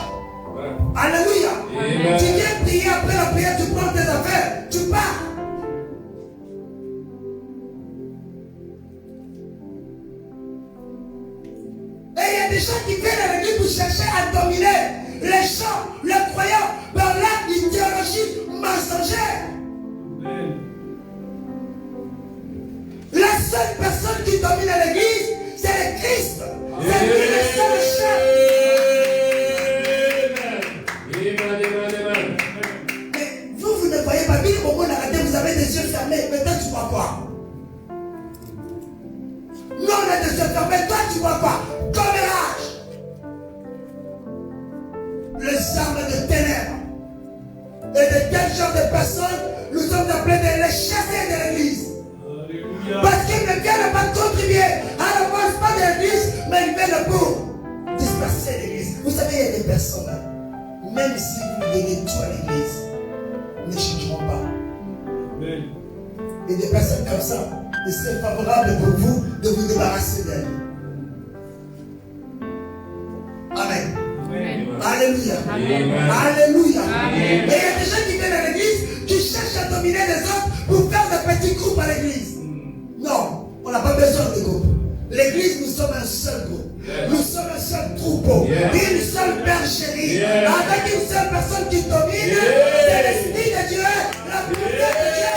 Ouais. Alléluia. Amen. Tu viens prier, après la prière, tu prends tes affaires, tu pars. Et il y a des gens qui viennent à l'église pour chercher à dominer les gens, les croyants, les armes de ténèbres. Et de quel genre de personnes nous sommes appelés de les chasser de l'église. Parce qu'ils ne viennent pas contribuer à l'avancement de l'église, mais ils viennent pour disperser l'église. Vous savez, il y a des personnes là, même si vous donnez tout à l'église, ne changeront pas. Et des personnes comme ça, il serait favorable pour vous de vous débarrasser d'elles. Amen. Alléluia. Alléluia. Et il y a des gens qui viennent à l'église qui cherchent à dominer les autres pour faire des petits groupes à l'église. Non, on n'a pas besoin de groupes. L'église, nous sommes un seul groupe. Nous sommes un seul troupeau. Une seule bergerie. Avec une seule personne qui domine, c'est l'Esprit de Dieu, la pureté de Dieu.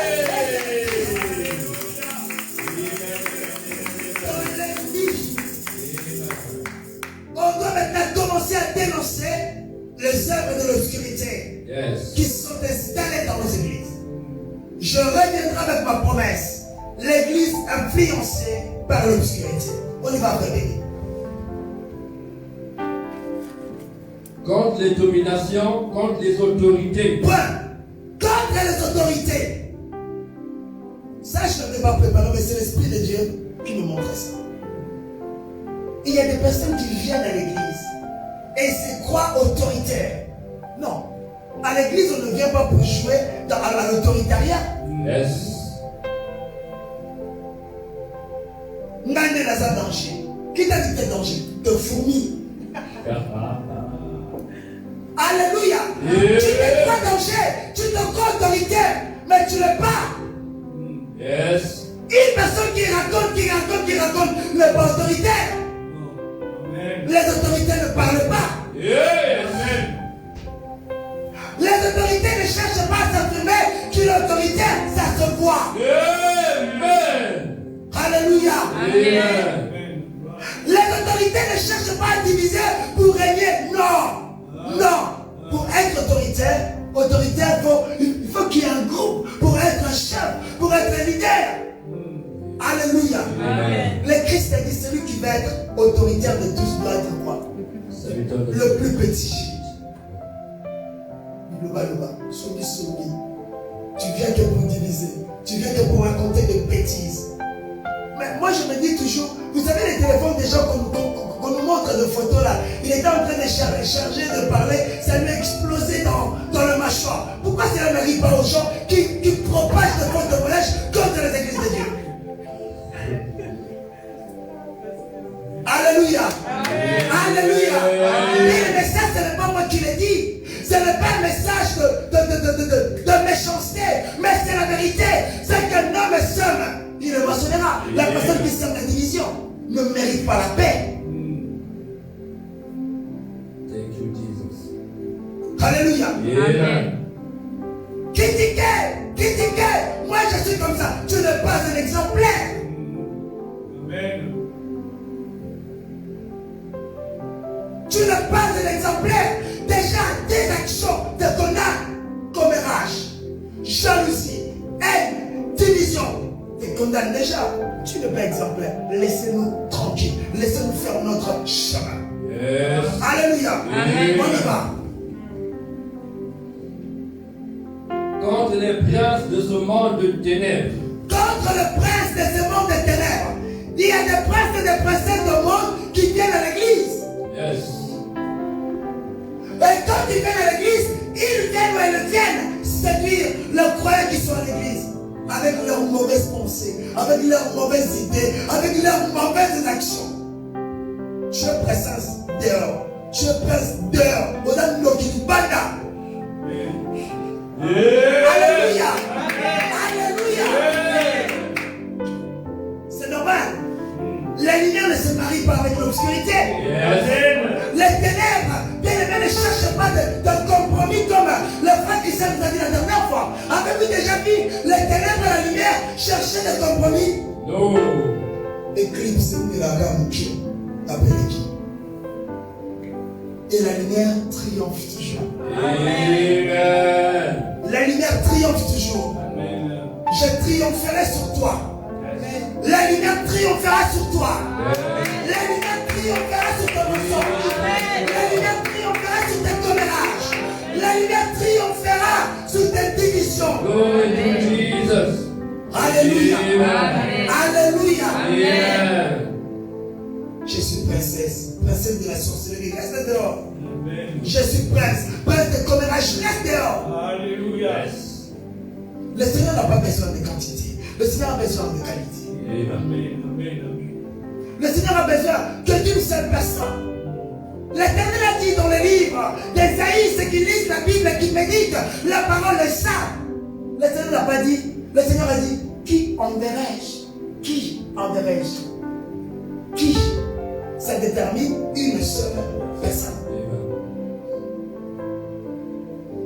On doit maintenant commencer à dénoncer les œuvres de l'obscurité qui sont installées dans nos églises. Je reviendrai avec ma promesse. L'église influencée par l'obscurité. On y va revenir. Contre les dominations, contre les autorités. Point. Contre les autorités. Ça, je ne l'ai pas préparé, mais c'est l'Esprit de Dieu qui me montre ça. Il y a des personnes qui viennent à l'église et se croient autoritaires. Non. À l'église, on ne vient pas pour jouer à l'autoritariat. Yes. Nane dans un danger. Qui t'a dit que t'es danger? De fourmis. Alléluia. Tu n'es pas danger. Tu te crois autoritaire, mais tu n'es pas. Yes. Une personne qui raconte n'est pas autoritaire. Les autorités ne parlent pas. Les autorités ne cherchent pas à s'affirmer qu'il est autoritaire, ça se voit. Amen. Alléluia. Amen. Les autorités ne cherchent pas à diviser pour régner. Non. Non. Pour être autoritaire, il faut qu'il y ait un groupe pour être un chef, pour être un leader. Alléluia. Amen. Le Christ a dit celui qui va être autoritaire de tous doit être quoi? Le plus petit. Soubi. Tu viens que pour diviser. Tu viens que pour raconter des bêtises. Mais moi je me dis toujours, vous savez les téléphones des gens qu'on nous montre de photos là, il était en train de charger, de parler, ça lui a explosé dans le mâchoire. Pourquoi cela n'arrive pas aux gens qui propagent de fausses témoignages contre les églises de Dieu? Alléluia. Alléluia. Et le message, ce n'est pas moi qui l'ai dit. Ce n'est pas un message de méchanceté, mais c'est la vérité. C'est qu'un homme sème, il le moissonnera. La personne qui sème la division ne mérite pas la paix. Thank you, Jesus. Alléluia. Amen. Critiquer. Moi, je suis comme ça. Tu n'es pas un exemplaire. Amen. Tu n'es pas un exemplaire. Déjà, tes actions te condamnent. Commérage, jalousie, haine, division te condamnent déjà. Tu n'es pas exemplaire. Laissez-nous tranquilles. Laissez-nous faire notre chemin. Yes. Alléluia. Amen. On y va. Contre les princes de ce monde de ténèbres. Contre le prince de ce monde de ténèbres. Il y a des princes et des princesses du monde qui viennent à l'église. Yes. Et quand ils viennent à l'église, ils viennent où ils viennent séduire les croyants qui sont à l'église. Avec leurs mauvaises pensées, avec leurs mauvaises idées, avec leurs mauvaises actions. Dieu présence dehors. Dieu présence dehors. Odan Noki Banda. Alléluia. Alléluia. C'est normal. La lumière ne se marie pas avec l'obscurité. Les ténèbres, bien aimé, ne cherchent pas de compromis comme le frère qui s'est nous a dit la dernière fois. Avez-vous déjà vu les ténèbres et la lumière chercher des compromis? Non. Éclipse de la gamme qui appelle qui? Et la lumière triomphe toujours. Amen. La lumière triomphe toujours. Amen. Je triompherai sur toi. La lumière triomphera sur toi. La lumière triomphera sur ton enfant. La lumière triomphera sur tes commérages. Alléluia. Amen. Alléluia. Amen. Je suis princesse, princesse de la sorcellerie. Reste dehors. Amen. Je suis prince, prince de commérage. Reste dehors. Alléluia. Le Seigneur n'a pas besoin de quantité. Le Seigneur a besoin de qualité. Amen. Amen. Le Seigneur a besoin que d'une seule personne. L'Éternel a dit dans le livre d'Ésaïe, ceux qui lisent la Bible et qui méditent la parole est ça. L'Éternel n'a pas dit, le Seigneur a dit, qui enverrai-je? Qui enverrai-je? Qui? Ça détermine une seule personne.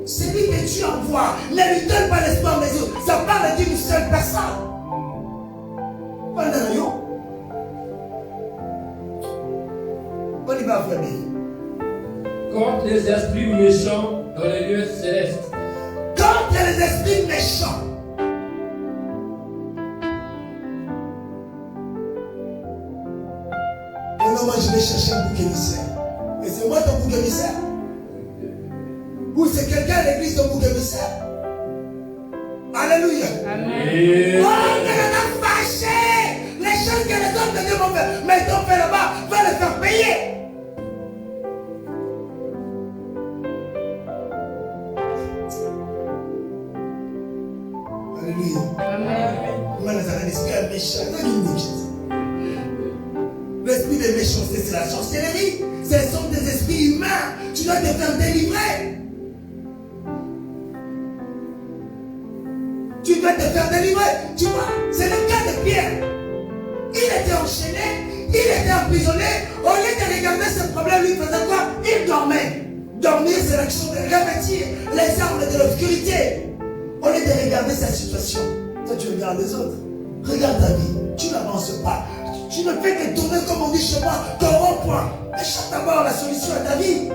Celui que tu envoies, ne lui donne pas l'espoir des autres. Ça parle d'une seule personne. Pas d'un rayon. On y va, frère. Contre les esprits méchants dans les lieux célestes. Contre les esprits méchants. Et non, moi je vais chercher un bouc émissaire. Et c'est moi ton bouc émissaire? Ou c'est quelqu'un à l'église ton bouc émissaire? Alléluia. Amen. Oh, que l'on a fâché les choses que les hommes de Dieu vont faire. Mais ton fait là-bas, va le faire payer. Alléluia. Amen. L'esprit méchant. L'esprit de méchanceté, c'est la sorcellerie. Ce sont des esprits humains. Tu dois te faire délivrer. Tu dois te faire délivrer. Tu vois, c'est le cas de Pierre. Il était enchaîné, il était emprisonné. Au lieu de regarder ce problème, lui faisait quoi? Il dormait. Dormir, c'est l'action de revêtir les armes de l'obscurité. Au lieu de regarder sa situation, toi tu regardes les autres. Regarde ta vie, tu n'avances pas. Tu ne fais que tourner comme on dit chez moi, comme rond-point. Et cherche d'abord la solution à ta vie.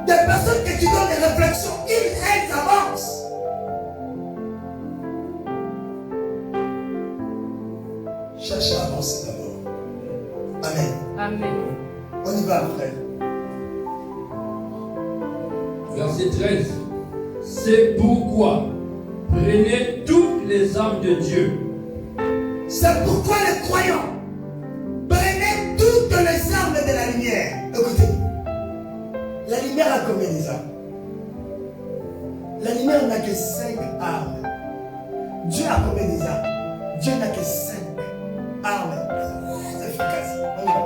Des personnes que tu donnes des réflexions, elles avancent. Cherche à avancer d'abord. Amen. Amen. On y va, frère. Verset 13. C'est pourquoi prenez toutes les armes de Dieu. C'est pourquoi les croyants prenez toutes les armes de la lumière. Écoutez, la lumière a combien des armes? La lumière n'a que 5 armes. Dieu a combien des armes? Dieu n'a que 5 armes. C'est efficace. On y va.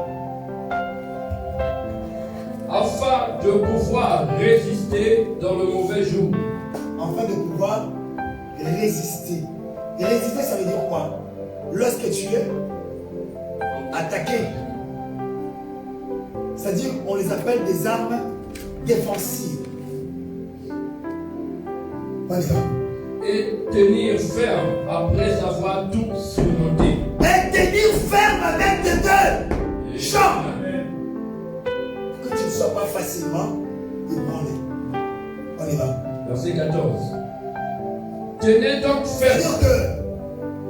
Afin de pouvoir résister dans le mauvais jour. Afin de pouvoir résister. Et résister, ça veut dire quoi? Lorsque tu es attaqué, c'est-à-dire on les appelle des armes défensives. On y va. Et tenir ferme après avoir tout surmonté. Et tenir ferme avec tes deux jambes. Que tu ne sois pas facilement ébranlé. On y va. Verset 14. Tenez donc ferme. C'est-à-dire que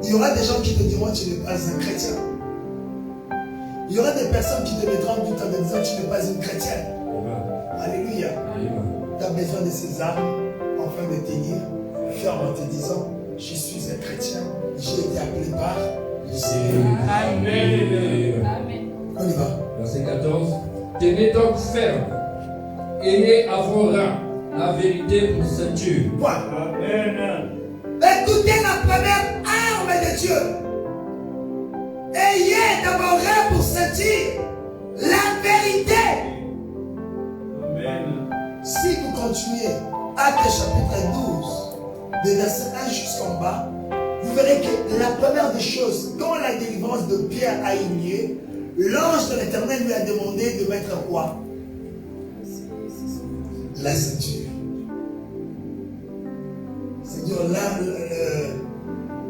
il y aura des gens qui te diront tu n'es pas un chrétien. Il y aura des personnes qui te mettront du temps en disant tu n'es pas une chrétienne. Alléluia. Tu as besoin de ces armes afin de tenir ferme en te disant je suis un chrétien, j'ai été appelé par le Seigneur. Amen. Amen. On y va. Verset 14. Tenez donc ferme. Ayez à vos reins la vérité pour ceinture. Point. Amen. Écoutez la première arme de Dieu. Ayez dans vos reins pour sentir la vérité. Amen. Si vous continuez, Actes chapitre 12, de verset 1 jusqu'en bas, vous verrez que la première des choses, quand la délivrance de Pierre a eu lieu, l'ange de l'Éternel lui a demandé de mettre quoi? La ceinture. C'est-à-dire,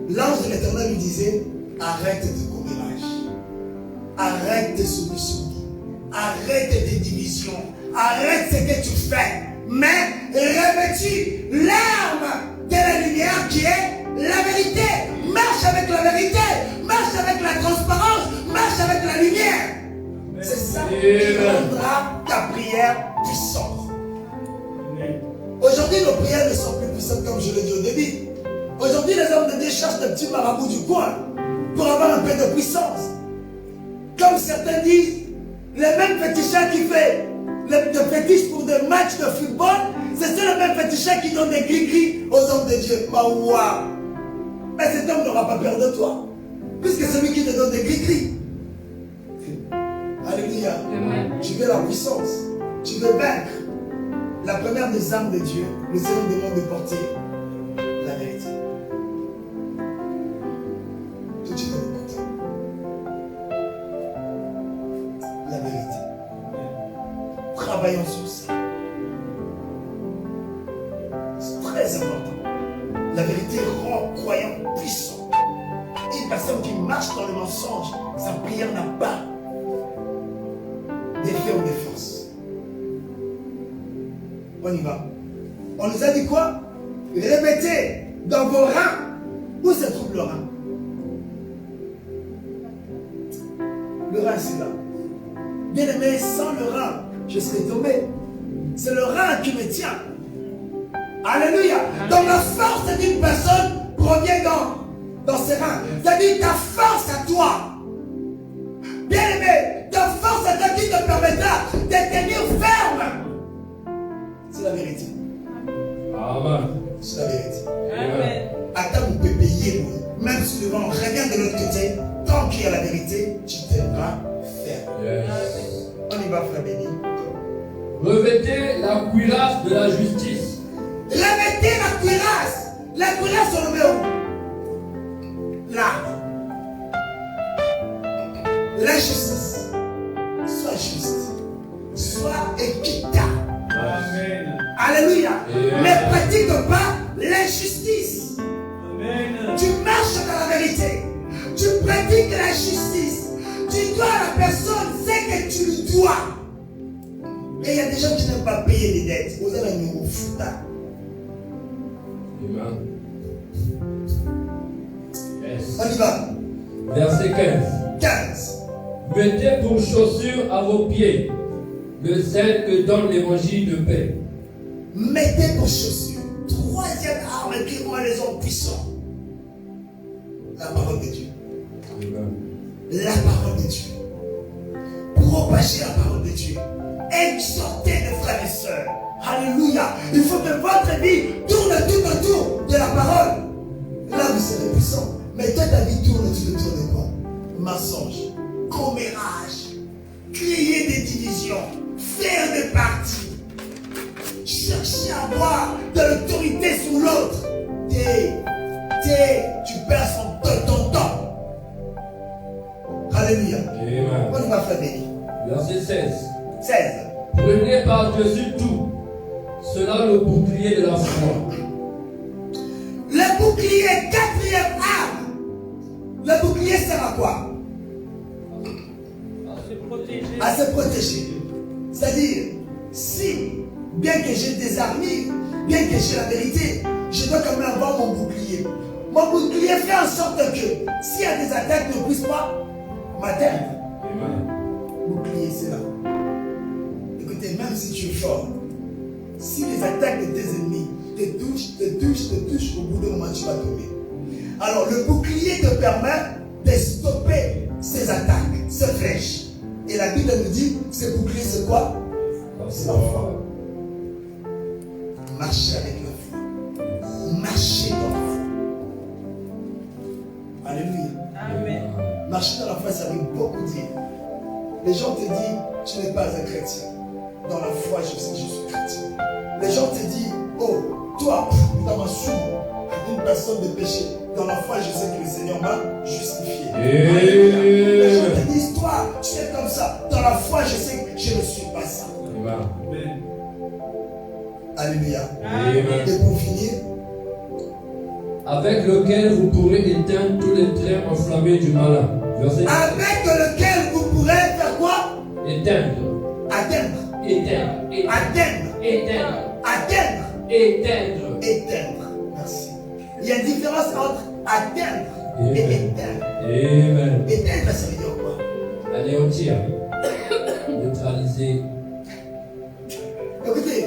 l'ange de l'Éternel lui disait, arrête tes commérages, arrête tes solutions, arrête tes divisions, arrête ce que tu fais, mais revêtis l'arme de la lumière qui est la vérité. Marche avec la vérité, marche avec la transparence, marche avec la lumière. C'est ça qui rendra ta prière puissante. Aujourd'hui, nos prières ne sont plus puissantes comme je l'ai dit au début. Aujourd'hui, les hommes de Dieu cherchent des petits marabouts du coin pour avoir un peu de puissance. Comme certains disent, les mêmes féticheurs qui font des fétiches pour des matchs de football, c'est les mêmes féticheurs qui donnent des gris-gris aux hommes de Dieu. Bah, waouh! Mais cet homme n'aura pas peur de toi, puisque c'est lui qui te donne des gris-gris. Alléluia. Tu veux la puissance, tu veux vaincre. La première des armes de Dieu, le Seigneur demande de porter la vérité. Tout de suite, on est content. La vérité. Travaillons sur ça. C'est très important. La vérité rend croyant puissant. Une personne qui marche dans le mensonge, sa prière n'a pas d'effet ou de force. On y va. On nous a dit quoi? Répétez dans vos reins. Où se trouve le rein? Le rein, c'est là. Bien aimé, sans le rein, je serais tombé. C'est le rein qui me tient. Alléluia. Donc la force d'une personne provient dans ses reins. C'est-à-dire ta force à toi. Bien aimé, ta force à toi qui te permettra de tenir ferme. C'est la vérité. Amen. C'est la vérité. Amen. Attends, vous pouvez payer, même si le vent revient de l'autre côté, tant qu'il y a la vérité, tu tiendras ferme. Yes. On y va, frère béni. Revêtez la cuirasse de la justice. Revêtez la cuirasse. La cuirasse, on le met où? Là. L'injustice. Sois juste. Sois équitable. Amen. Alléluia. Amen. Ne pratique pas l'injustice. Amen. Tu marches dans la vérité. Tu pratiques la justice. Tu dois à la personne ce que tu lui dois. Et il y a des gens qui n'aiment pas payer les dettes. Vous allez nous foutre. Amen. Yes. On y va. Verset 15. 15. Mettez pour chaussure à vos pieds le zèle que donne l'évangile de paix. Mettez vos chaussures. Troisième arme qui rend les hommes puissants. La parole de Dieu. Amen. La parole de Dieu. Propagez la parole de Dieu. Exhortez les frères et sœurs. Alléluia. Il faut que votre vie tourne tout autour de la parole. Là, vous serez puissant. Mais toi, ta vie tourne tout autour de quoi? Mensonge, commérage, créer des divisions, faire des partis, chercher à avoir de l'autorité sur l'autre. Tu perds ton temps. Alléluia. Amen. On va faire béni. Verset 16. 16. Prenez par-dessus tout cela le bouclier de la foi. Le bouclier, quatrième arme. Le bouclier sert à quoi? À se protéger. C'est-à-dire, si, bien que j'ai des armures, bien que j'ai la vérité, je dois quand même avoir mon bouclier. Mon bouclier fait en sorte que s'il y a des attaques, ne puissent pas m'atteindre. Amen. Bouclier, c'est là. Écoutez, même si tu es fort, si les attaques de tes ennemis te touchent, au bout d'un moment, tu vas tomber. Alors, le bouclier te permet de stopper ces attaques, ces flèches. Et la Bible nous dit, ce bouclier, c'est quoi? C'est la foi. Marchez avec la foi. Marchez dans la foi. Alléluia. Amen. Marcher dans la foi, ça veut beaucoup dire. Les gens te disent, tu n'es pas un chrétien. Dans la foi, je sais que je suis chrétien. Les gens te disent, oh, toi, dans ma soupe, une personne de péché. Dans la foi, je sais que le Seigneur m'a justifié. Les gens te disent, toi, tu es comme ça. Dans la foi, je sais que je ne suis pas ça. Amen. Alléluia. Amen. Et pour finir, avec lequel vous pourrez éteindre tous les traits enflammés du malin. Verset avec lequel vous pourrez faire quoi? éteindre. Atteindre. Éteindre. Atteindre. Éteindre. Atteindre. Éteindre. Éteindre. Merci. Il y a une différence entre atteindre et éteindre. Amen. Éteindre, ça veut dire quoi? Anéantir. Neutraliser. Écoutez,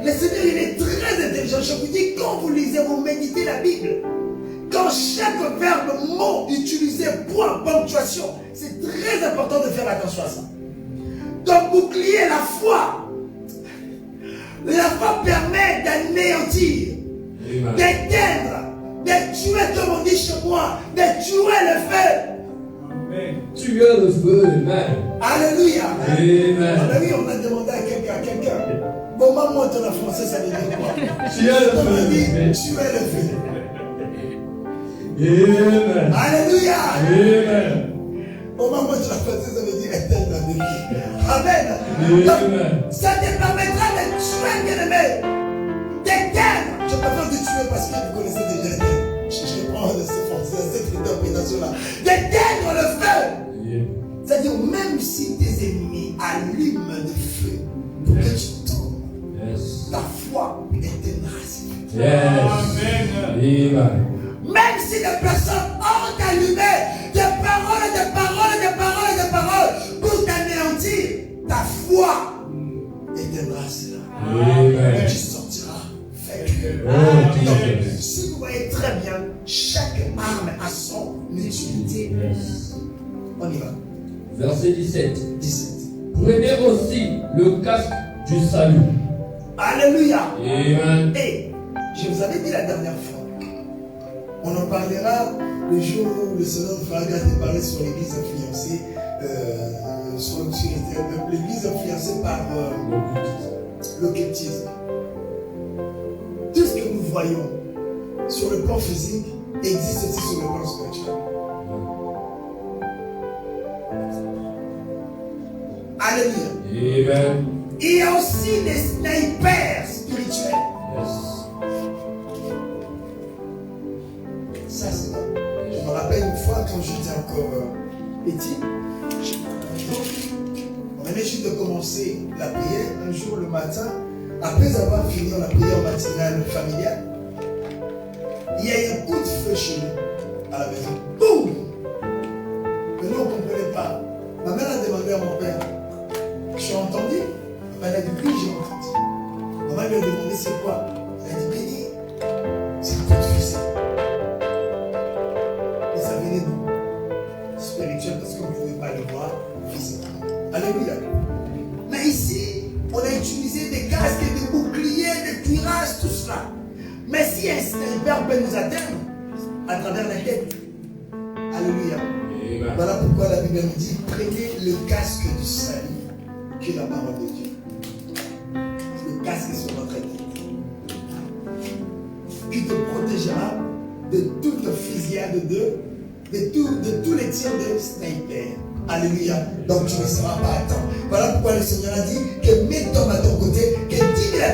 le Seigneur, il est très intelligent. je vous dis, quand vous lisez, vous méditez la Bible, quand chaque verbe, mot utilisé, point, ponctuation, c'est très important de faire attention à ça. Comme bouclier, la foi. La foi permet d'anéantir, d'éteindre, de tuer, comme on dit chez moi, de tuer le feu. Amen. Tu es le feu, amen. Alléluia. Amen. Alléluia, on a demandé à quelqu'un. Bon, maman, ton en français, ça veut dire quoi? Tu es le On a dit, feu. tu es le feu. Amen. Alléluia. Amen. Au moment de la française, ça veut dire éternel dans Dieu. Amen. Amen. Donc, ça te permettra de tuer, bien-aimé. D'éteindre. Je préfère de tuer parce que vous connaissez déjà l'éternel. Je prends cette interprétation-là. D'éteindre le feu. C'est-à-dire, même si tes ennemis allument le feu pour que tu tombes, Yes. ta foi éteindra ces feux. Yes. Amen. Même si des personnes ont allumé des paroles pour t'anéantir, ta foi éteindra cela. Amen. Et tu sortiras vainqueur. Oh, Donc, Jesus. si vous voyez très bien, chaque arme a son utilité. Yes. On y va. Verset 17. 17. Prenez aussi le casque du salut. Alléluia. Amen. Et je vous avais dit la dernière fois, on en parlera le jour où le Seigneur fera grâce de parler sur l'église influencée, sur l'église influencée par l'occultisme. Tout ce que nous voyons sur le plan physique existe aussi sur le plan spirituel. Alléluia. Amen. Il y a aussi des snipers spirituels. Yes. Ça, c'est vrai. Je me rappelle une fois quand j'étais encore petit, on venait juste de commencer la prière. Un jour le matin, après avoir fini la prière matinale familiale, il y a eu un coup de feu chez nous, à la maison. Boum! Mais nous, on ne comprenait pas. Ma mère a demandé à mon père, j'ai entendu? Elle a dit, oui, j'ai entendu. Maman lui a demandé, c'est quoi? Elle a dit, béni, c'est un coup de fusil. Et ça venait d'où? Spirituel, parce qu'on ne pouvait pas le voir physiquement. Alléluia. Mais ici, on a utilisé des casques, des boucliers, des cuirasses, tout cela. Mais si un sniper peut nous atteindre à travers la tête, alléluia. Amen. Voilà pourquoi la Bible nous dit, prenez le casque du salut, qui est la parole de Dieu. Le casque sur votre tête, qui te protégera de toute fusillade de tous les tirs de sniper. Alléluia. Donc tu ne seras pas à temps. Voilà pourquoi le Seigneur a dit que mets-toi à ton côté, que 10 000 à